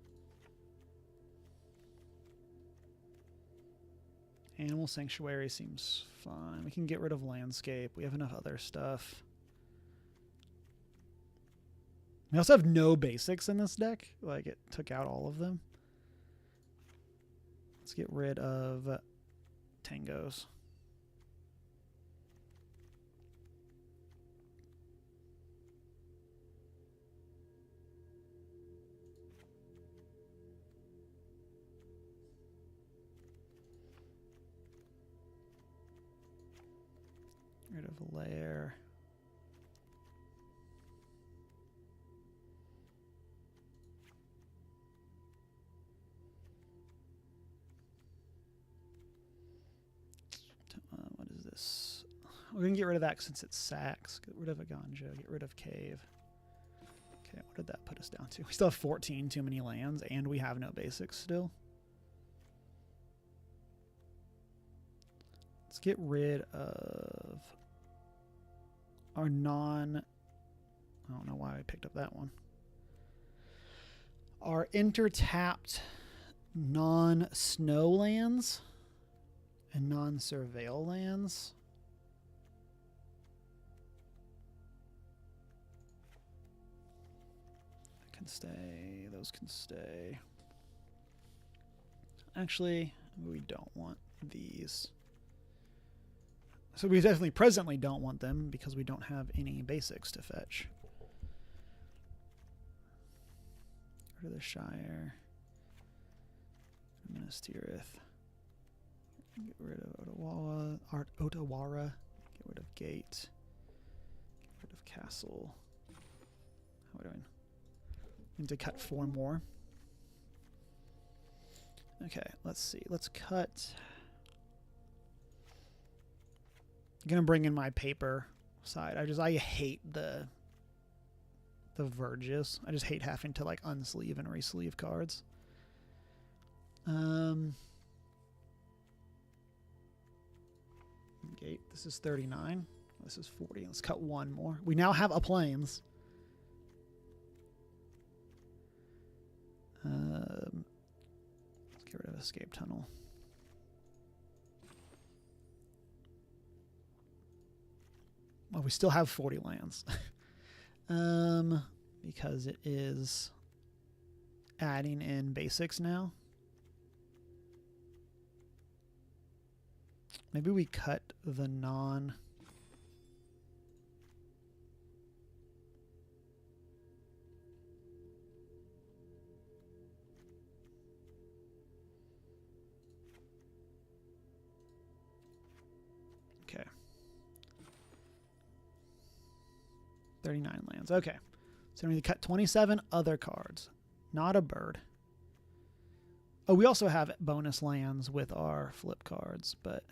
S1: Animal Sanctuary seems fine. We can get rid of Landscape. We have enough other stuff. We also have no basics in this deck. Like, it took out all of them. Let's get rid of tangos. Get rid of a layer. What is this? We're going to get rid of that since it's sacks. Get rid of a ganja. Get rid of cave. Okay, what did that put us down to? We still have 14 too many lands, and we have no basics still. Let's get rid of our non... I don't know why I picked up that one. Our intertapped non-snow lands and non-surveil lands. That can stay. Those can stay. Actually, we don't want these. So we definitely presently don't want them because we don't have any basics to fetch. Get rid of the Shire. Minas Tirith. Get rid of Otawara. Get rid of Gate. Get rid of Castle. How are we doing? We need to cut 4 more. Okay, let's see. Let's cut... I'm gonna bring in my paper side. I hate the verges. I just hate having to like unsleeve and resleeve cards. Gate. This is 39. This is 40. Let's cut 1 more. We now have a plains. Let's get rid of escape tunnel. Well, we still have 40 lands. Because it is adding in basics now. Maybe we cut the non... Okay. 39 lands. Okay. So we need to cut 27 other cards. Not a bird. Oh, we also have bonus lands with our flip cards, but...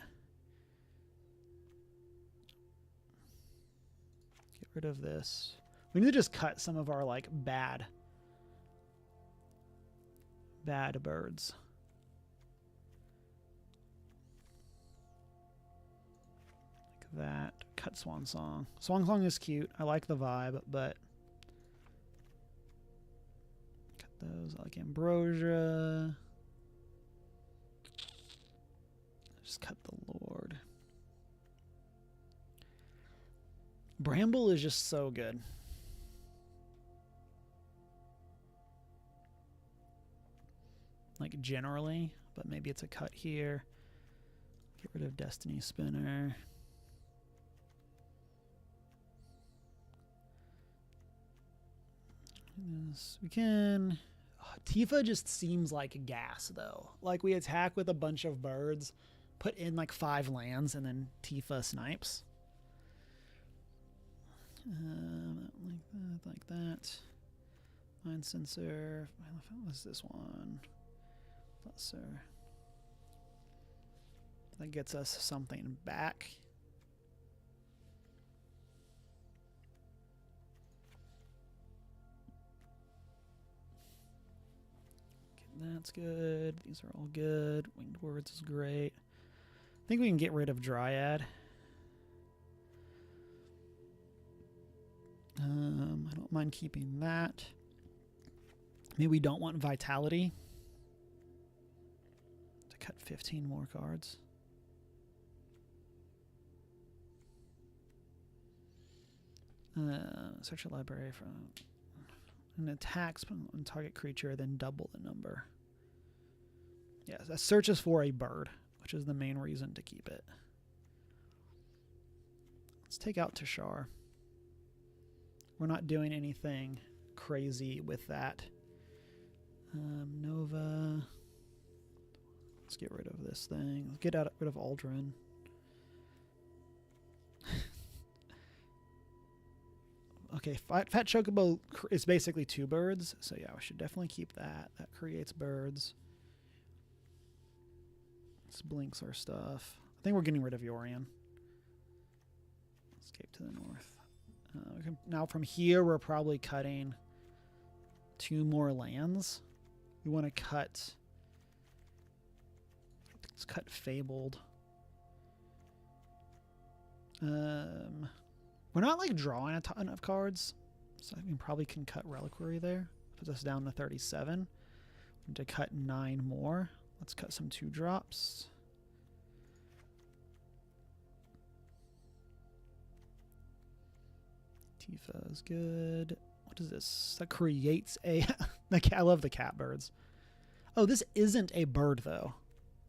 S1: Get rid of this. We need to just cut some of our, like, bad birds. Like that. Cut Swan Song. Swan Song is cute. I like the vibe, but... Cut those. I like Ambrosia. Just cut the Lord. Bramble is just so good. Like generally, but maybe it's a cut here. Get rid of Destiny Spinner. This we can. Tifa just seems like gas though. Like we attack with a bunch of birds, put in like 5 lands, and then Tifa snipes. Like that. Mind sensor. What's this one? Lesser. That gets us something back. Okay, that's good. These are all good. Winged Words is great. I think we can get rid of Dryad. I don't mind keeping that. Maybe we don't want Vitality. To cut 15 more cards. Search a library for an attacks on target creature, then double the number. Yeah, that searches for a bird, which is the main reason to keep it. Let's take out Tashar. We're not doing anything crazy with that. Nova. Let's get rid of this thing. Let's get rid of Aldrin. Okay, Fat Chocobo is basically 2 birds, so yeah, we should definitely keep that. That creates birds. This blinks our stuff. I think we're getting rid of Yorian. Escape to the north. Now from here, we're probably cutting 2 more lands. We want to cut... Let's cut Fabled. We're not like drawing a ton of cards, so we probably can cut Reliquary there. Puts us down to 37. To cut 9 more. Let's cut some 2-drops. Tifa is good. What is this? That creates a... I love the cat birds. Oh, this isn't a bird, though.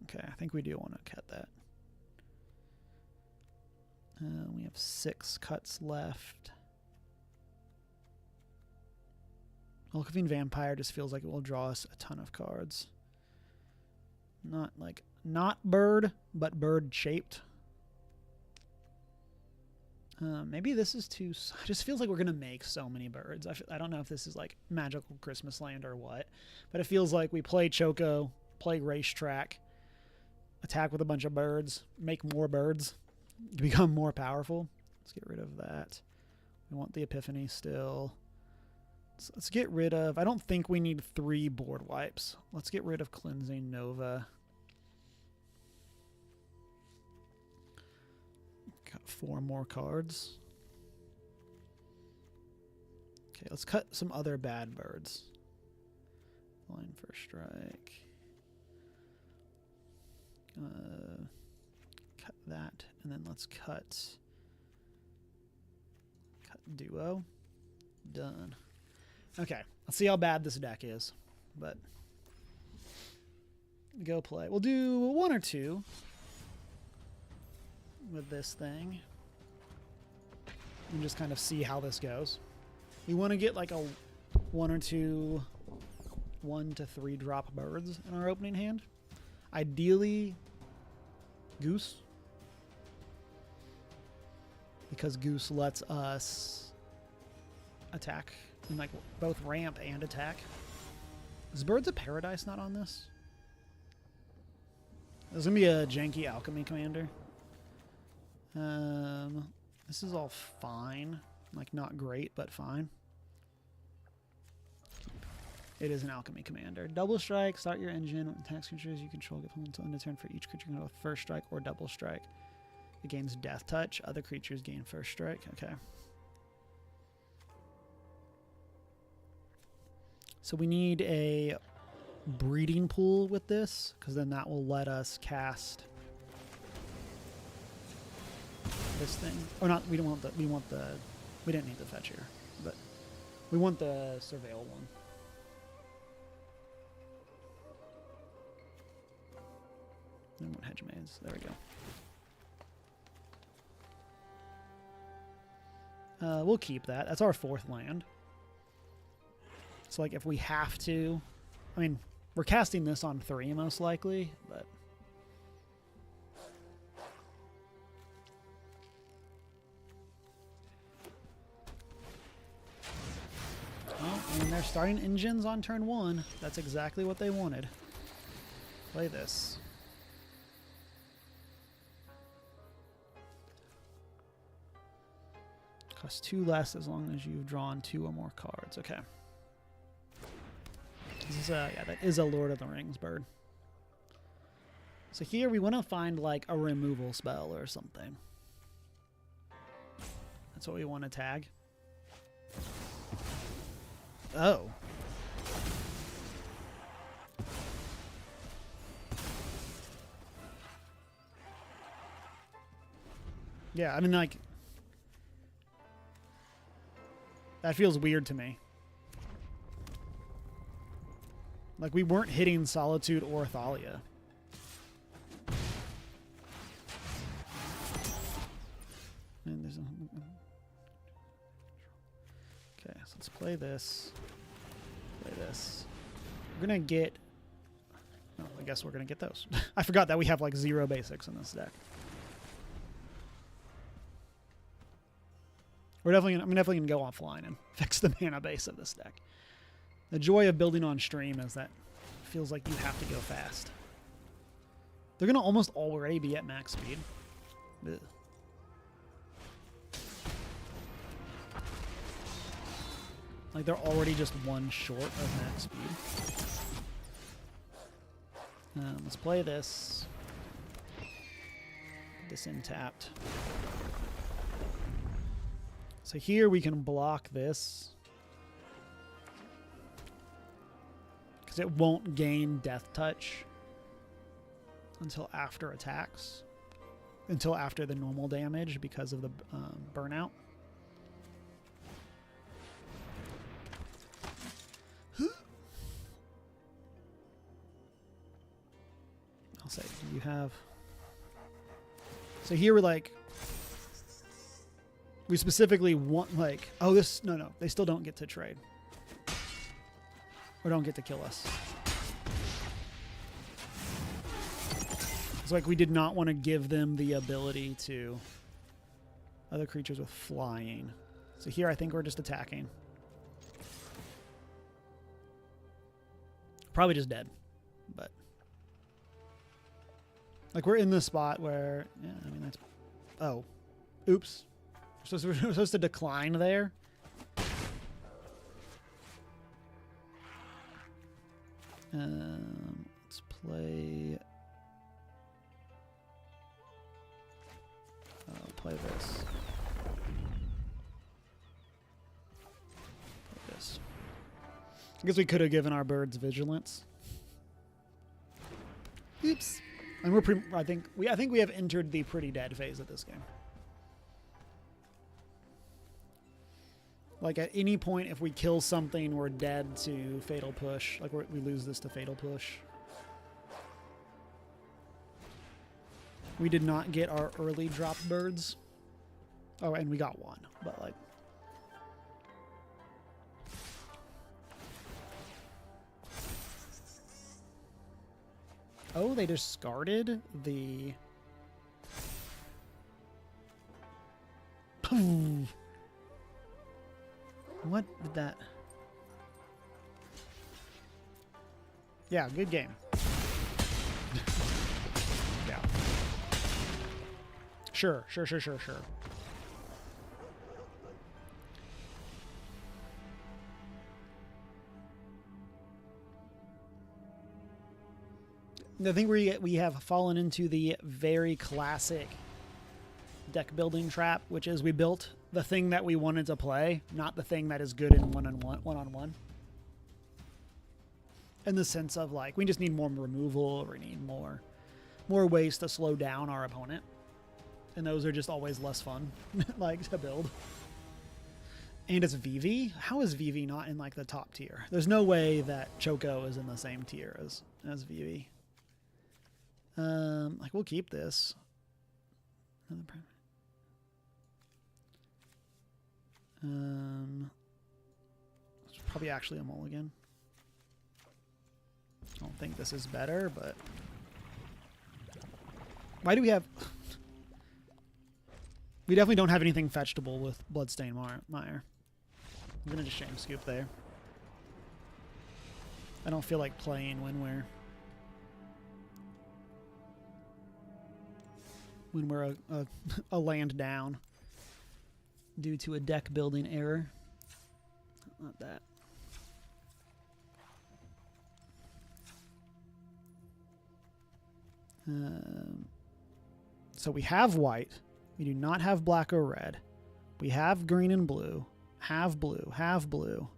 S1: Okay, I think we do want to cut that. We have 6 cuts left. Alchemy Vampire just feels like it will draw us a ton of cards. Not bird, but bird shaped. Maybe this is too... It just feels like we're going to make so many birds. I don't know if this is like Magical Christmas Land or what, but it feels like we play Choco, play Racetrack, attack with a bunch of birds, make more birds, become more powerful. Let's get rid of that. We want the Epiphany still. So let's get rid of... I don't think we need 3 board wipes. Let's get rid of Cleansing Nova. Got 4 more cards. Okay, let's cut some other bad birds. Line First Strike. Cut that, and then let's cut Duo. Done. Okay, let's see how bad this deck is, but go play. We'll do 1 or 2 with this thing and just kind of see how this goes. We want to get like a 1 or 2 1 to 3 drop birds in our opening hand. Ideally, Goose, because Goose lets us attack in like both ramp and attack. Is Birds of Paradise not on this? There's gonna be a janky Alchemy Commander. This is all fine, like not great, but fine. It is an Alchemy Commander. Double Strike, start your engine. When attacks creatures you control get from until end of turn for each creature can go with First Strike or Double Strike. It gains Death Touch. Other creatures gain First Strike. Okay. So we need a breeding pool with this, because then that will let us cast this thing. Or not, we don't want the, we didn't need the fetch here, but we want the Surveil one. And what Hedge Maze, there we go. We'll keep that. That's our 4th land. So like if we have to, I mean, we're casting this on 3 most likely, but well, I mean, they're starting engines on turn 1. That's exactly what they wanted. Play this. Costs 2 less as long as you've drawn 2 or more cards. Okay. This is yeah, that is a Lord of the Rings bird. So here we want to find like a removal spell or something. That's what we want to tag. Oh. Yeah, I mean, like, that feels weird to me. Like, we weren't hitting Solitude or Thalia. And there's okay, so let's play this. Play this. We're going to get... Oh, I guess we're going to get those. I forgot that we have, like, 0 basics in this deck. I'm definitely going to go offline and fix the mana base of this deck. The joy of building on stream is that it feels like you have to go fast. They're going to almost already be at max speed. Ugh. Like, they're already just 1 short of max speed. Let's play this. Put this in tapped. So here we can block this. Because it won't gain Death Touch until after attacks. Until after the normal damage because of the burnout. I'll say, do you have... So here we're like... We specifically want, like... Oh, this... No, they still don't get to trade. Or don't get to kill us. It's like we did not want to give them the ability to... Other creatures with flying. So here I think we're just attacking. Probably just dead. But... Like, we're in this spot where... Yeah, I mean, that's... Oh. Oops. We're supposed to decline there. Let's play... I'll play this. Play this. I guess we could have given our birds vigilance. Oops. And we're pretty, I think we have entered the pretty dead phase of this game. Like, at any point, if we kill something, we're dead to Fatal Push. Like, we lose this to Fatal Push. We did not get our early drop birds. Oh, and we got 1, but like... Oh, they discarded the... Pooh. What did that... Yeah, good game. Yeah. Sure. I think we have fallen into the very classic deck building trap, which is we built the thing that we wanted to play, not the thing that is good in one-on-one. In the sense of, like, we just need more removal, or we need more ways to slow down our opponent. And those are just always less fun, like, to build. And it's VV? How is VV not in, like, the top tier? There's no way that Choco is in the same tier as VV. Like, we'll keep this. It's probably actually a mulligan. I don't think this is better, but... Why do we have... We definitely don't have anything fetchable with Bloodstained Mire. I'm gonna just shame scoop there. I don't feel like playing when we're a land down due to a deck building error. Not that. So we have white. We do not have black or red. We have green and blue. Have blue. Have blue.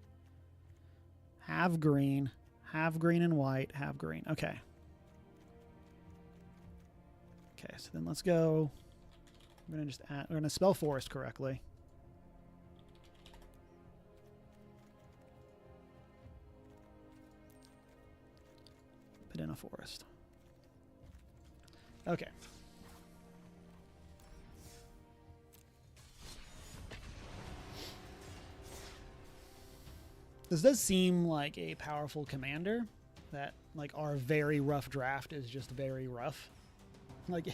S1: Have green. Have green and white. Have green. Okay. Okay, so then let's go. We're gonna just add. We're gonna spell forest correctly. in a forest. Okay. This does seem like a powerful commander. That, like, our very rough draft is just very rough. Like,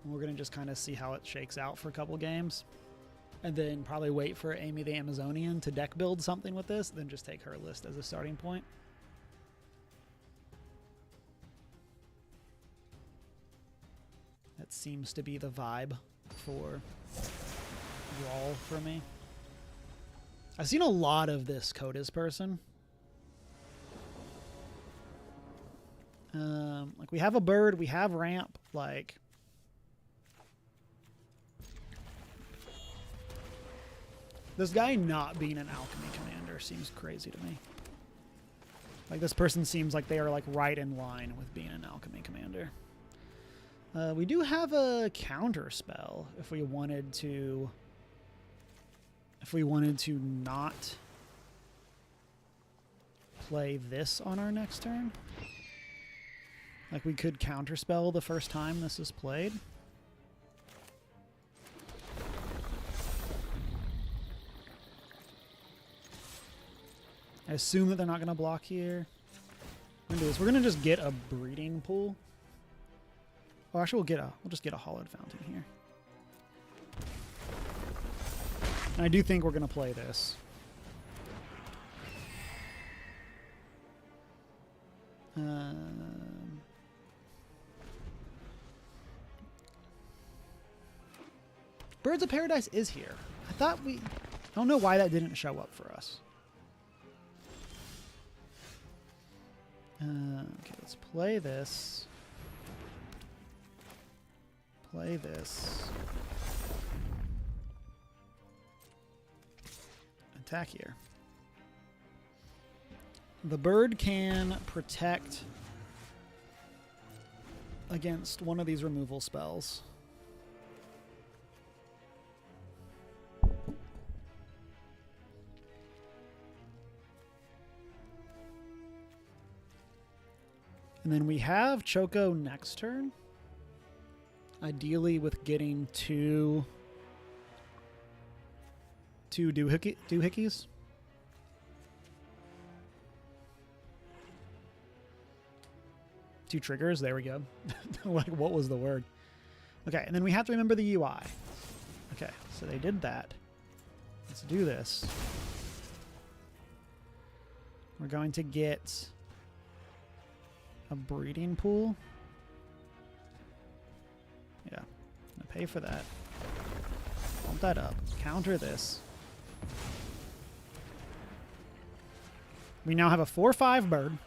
S1: we're going to just kind of see how it shakes out for a couple games. And then probably wait for Amy the Amazonian to deck build something with this, then just take her list as a starting point. That seems to be the vibe for Raw for me. I've seen a lot of this Codas person. Like, we have a bird, we have ramp, like... This guy not being an alchemy commander seems crazy to me. Like, this person seems like they are, like, right in line with being an alchemy commander. We do have a counter spell if we wanted to... If we wanted to not play this on our next turn. Like, we could counterspell the first time this is played. I assume that they're not going to block here. We're going to do this. We're going to just get a breeding pool. Oh, actually, we'll just get a hollowed fountain here. And I do think we're going to play this. Birds of Paradise is here. I don't know why that didn't show up for us. Okay, let's play this. Play this. Attack here. The bird can protect against one of these removal spells. And then we have Choco next turn. Ideally with getting two doohickeys. Two triggers, there we go. Like, what was the word? Okay, and then we have to remember the UI. Okay, so they did that. Let's do this. We're going to get a breeding pool. Yeah, I'm gonna pay for that. Bump that up. Counter this. We now have a 4/5 bird.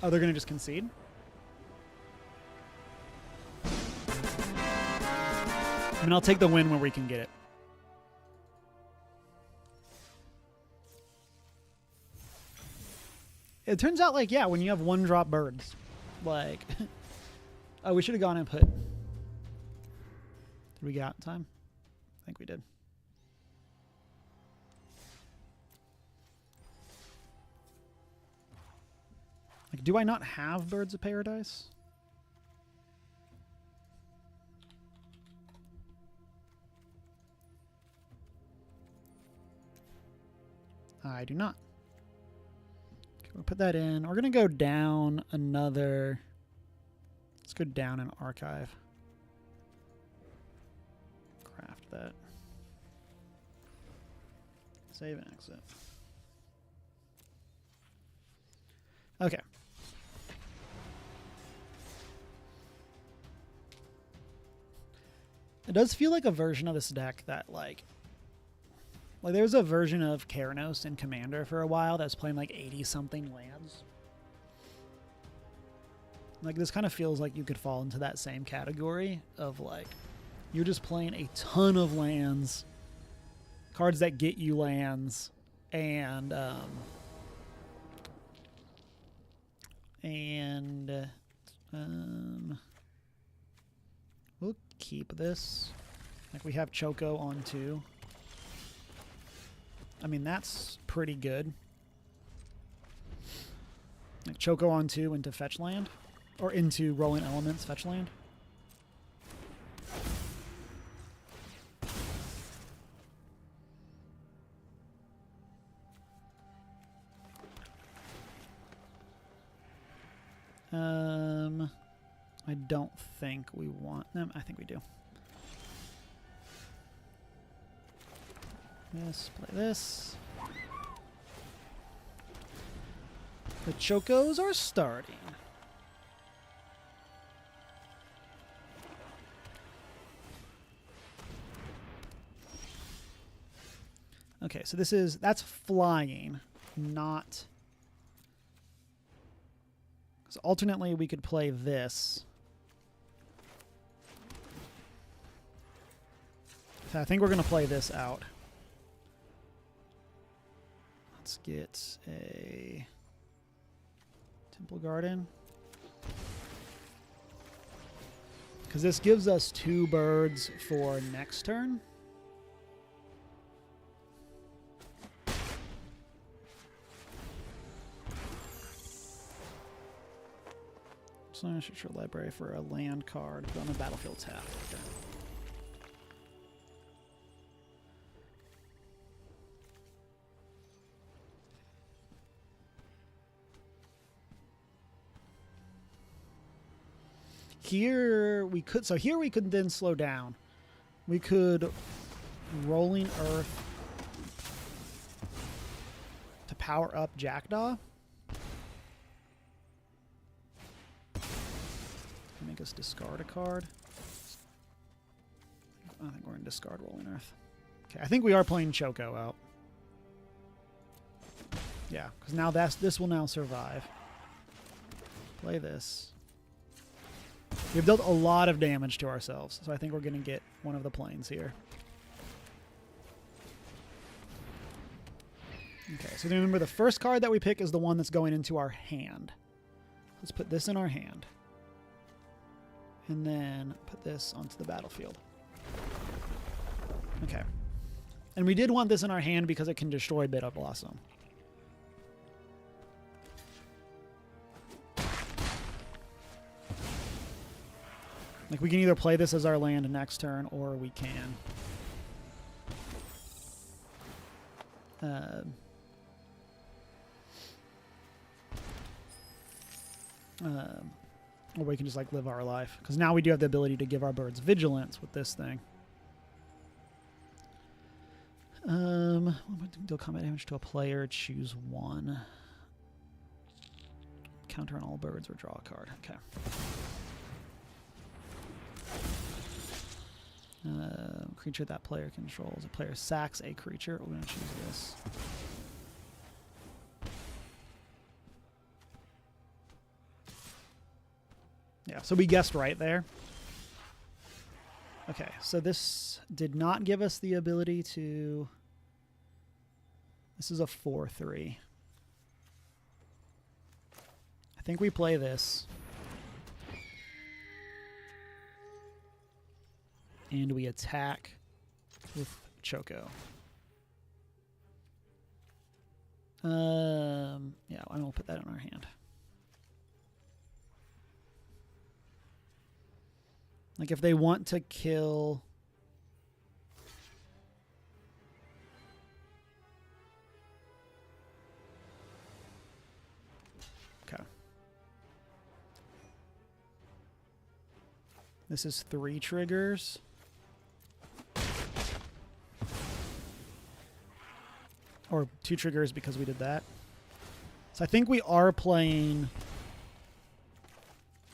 S1: Oh, they're gonna just concede? I mean, I'll take the win where we can get it. It turns out, like, yeah, when you have one-drop birds, like... Oh, we should have gone and put... Did we get out in time? I think we did. Like, do I not have Birds of Paradise? I do not. Okay, we'll put that in. We're going to go down another... Let's go down and archive. Craft that. Save and exit. Okay. It does feel like a version of this deck that, like there was a version of Keranos in Commander for a while that's playing like 80-something lands. Like, this kind of feels like you could fall into that same category of, like, you're just playing a ton of lands, cards that get you lands, and we'll keep this. Like, we have Choco on 2. I mean, that's pretty good. Like Choco on 2 into fetch land. Or into Rolling Elements fetch land. I don't think we want them. I think we do. This, play this. The Chocos are starting. Okay, so that's flying, not... Because alternately we could play this. So I think we're going to play this out. Let's get a Temple Garden. Because this gives us 2 birds for next turn. So I should show library for a land card on the battlefield tap. Okay. Here we could, so here we could then slow down. We could Rolling Earth to power up Jackdaw. Make us discard a card. I think we're going to discard Rolling Earth. Okay, I think we are playing Choco out. Yeah, because now this will now survive. Play this. We've dealt a lot of damage to ourselves, so I think we're going to get one of the planes here. Okay, so remember the first card that we pick is the one that's going into our hand. Let's put this in our hand. And then put this onto the battlefield. Okay. And we did want this in our hand because it can destroy Bitter Blossom. Like, we can either play this as our land next turn, or we can... or we can just, like, live our life. Because now we do have the ability to give our birds vigilance with this thing. Deal combat damage to a player. Choose one. Counter on all birds or draw a card. Okay. Creature that player controls. A player sacks a creature. We're going to choose this. Yeah, so we guessed right there. Okay, so this did not give us the ability to... This is a 4/3. I think we play this. And we attack with Choco. Yeah, I'm going to put that in our hand. Like, if they want to kill... Okay. This is 3 triggers. Or 2 triggers because we did that. So I think we are playing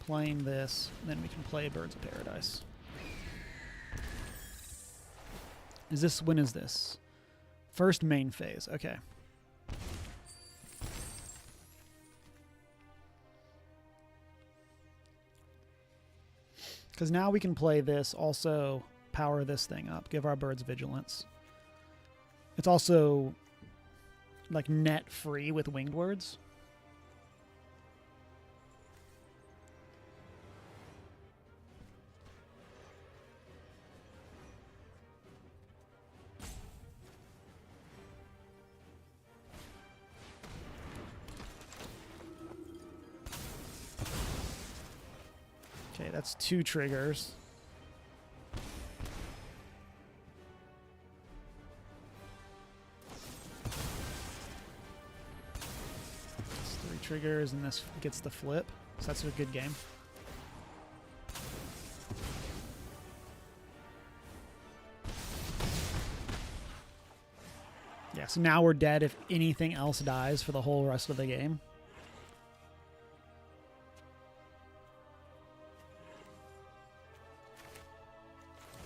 S1: this, and then we can play Birds of Paradise. Is this, when is this? First main phase, okay. Because now we can play this, also power this thing up, give our birds vigilance. It's also like net free with winged words. Okay, that's 2 triggers. That's 3 triggers, and this gets the flip. So that's a good game. Yeah, so now we're dead if anything else dies for the whole rest of the game.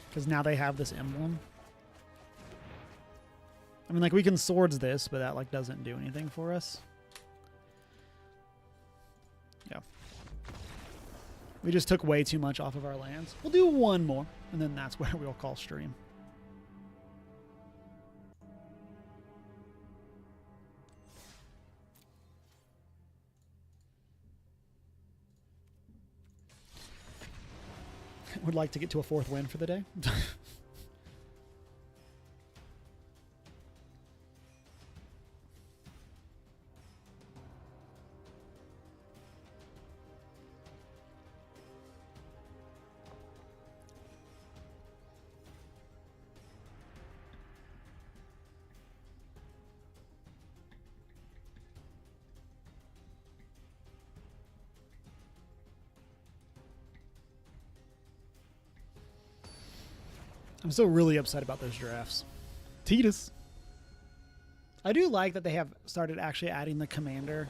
S1: Because now they have this emblem. I mean, like, we can swords this, but that, like, doesn't do anything for us. Yeah. We just took way too much off of our lands. We'll do one more, and then that's where we'll call stream. Would like to get to a 4th win for the day. I'm still really upset about those drafts. Titus. I do like that they have started actually adding the commander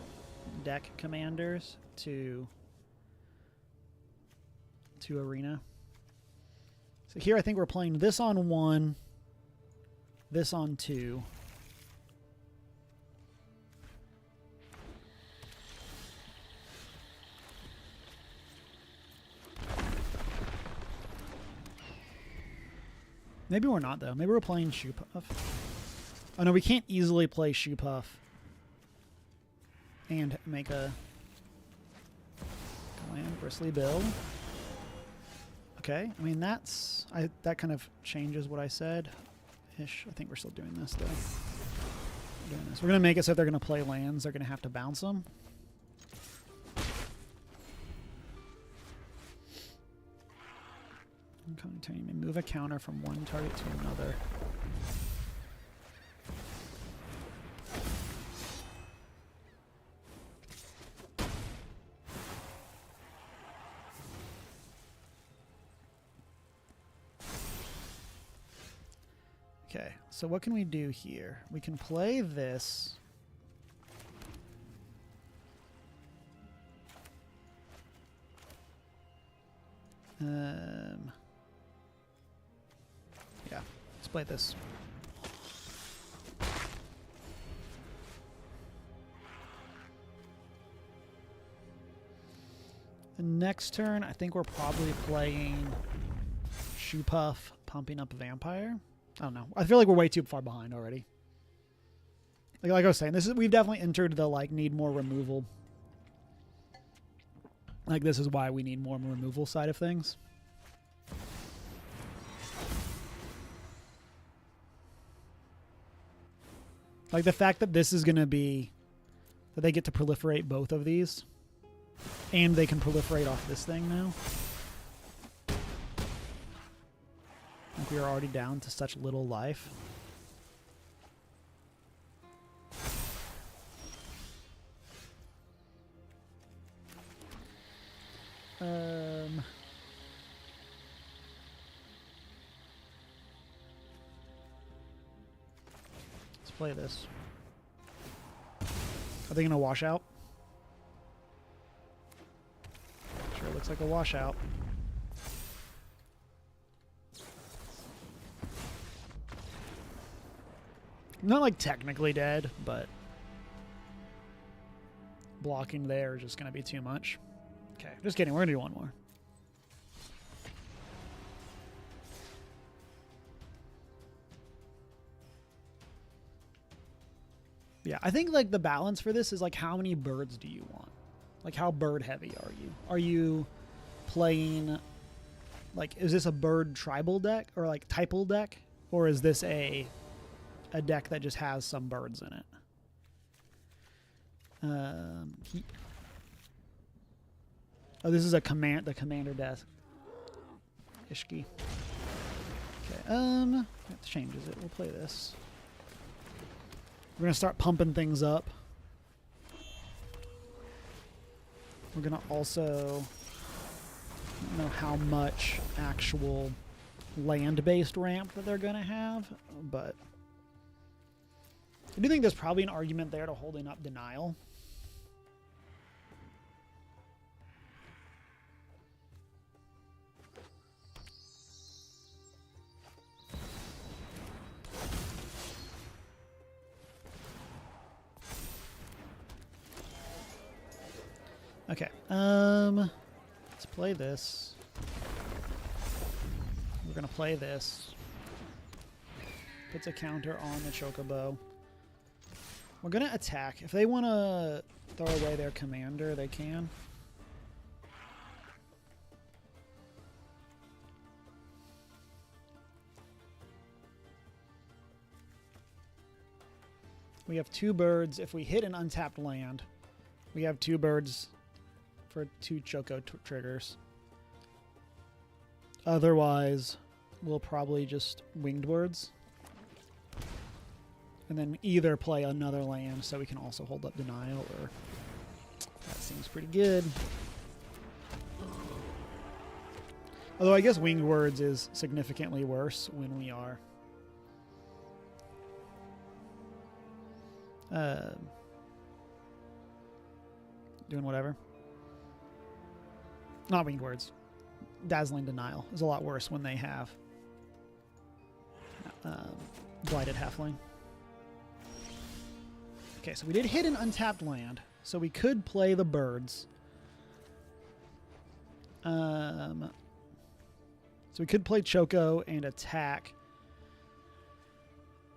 S1: deck commanders to Arena. So here I think we're playing this on 1, this on 2. Maybe we're not, though. Maybe we're playing Shoe Puff. Oh, no, we can't easily play Shoe Puff and make a land Bristly Bill. Okay, I mean, that kind of changes what I said. Ish. I think we're still doing this, though. We're going to make it so if they're going to play lands, they're going to have to bounce them. You may move a counter from one target to another. Okay, so what can we do here? We can play this. Yeah, let's play this. The next turn, I think we're probably playing Shoe Puff, pumping up Vampire. I don't know. I feel like we're way too far behind already. Like I was saying, we've definitely entered the need more removal. Like, this is why we need more removal side of things. Like, the fact that this is going to be... that they get to proliferate both of these. And they can proliferate off this thing now. Like, we are already down to such little life. Let's play this. Are they going to wash out? Sure looks like a washout. Not like technically dead, but blocking there is just going to be too much. Okay, just kidding. We're going to do one more. Yeah, I think like the balance for this is like how many birds do you want? Like how bird heavy are you? Are you playing like, is this a bird tribal deck or like typal deck? Or is this a deck that just has some birds in it? Oh, this is the commander desk. Ishki. Okay, that changes it. We'll play this. We're gonna start pumping things up. We're gonna also, I don't know how much actual land-based ramp that they're gonna have, but I do think there's probably an argument there to holding up denial. Okay, let's play this. We're gonna play this. Puts a counter on the Chocobo. We're gonna attack. If they want to throw away their commander, they can. We have 2 birds. If we hit an untapped land, we have 2 birds for 2 Choco triggers. Otherwise, we'll probably just winged words. And then either play another land so we can also hold up denial, or that seems pretty good. Although I guess winged words is significantly worse when we are doing whatever. Not winged words. Dazzling denial is a lot worse when they have blighted halfling. Okay, so we did hit an untapped land, so we could play the birds. So we could play Choco and attack,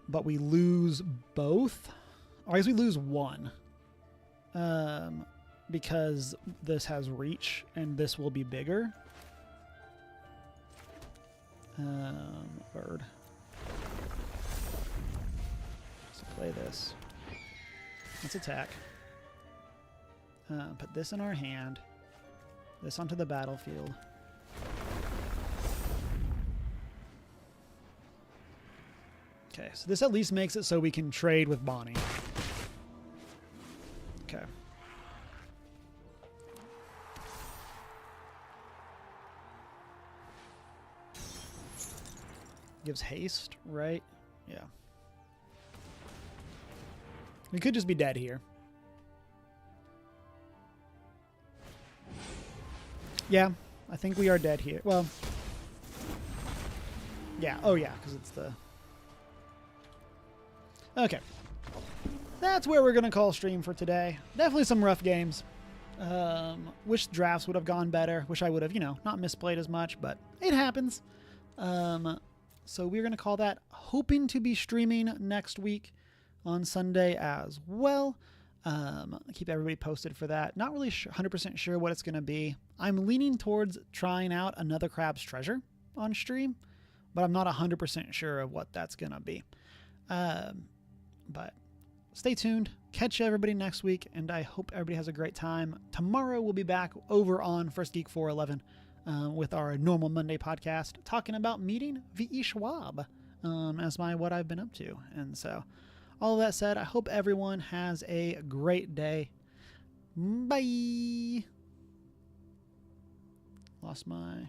S1: but we lose both. Or I guess we lose one. Because this has reach and this will be bigger. Bird. So play this. Let's attack. Put this in our hand. This onto the battlefield. Okay, so this at least makes it so we can trade with Bonnie. Okay. Gives haste, right? Yeah. We could just be dead here. Yeah, I think we are dead here. Well, yeah. Oh, yeah, because it's the... Okay. That's where we're going to call stream for today. Definitely some rough games. Wish drafts would have gone better. Wish I would have, not misplayed as much, but it happens. So we're going to call that. Hoping to be streaming next week on Sunday as well. Keep everybody posted for that. Not really 100% sure what it's going to be. I'm leaning towards trying out another Crab's Treasure on stream, but I'm not 100% sure of what that's going to be. But stay tuned. Catch everybody next week, and I hope everybody has a great time. Tomorrow we'll be back over on First Geek 411 with our normal Monday podcast, talking about meeting V.E. Schwab as what I've been up to. And so, all of that said, I hope everyone has a great day. Bye. Lost my...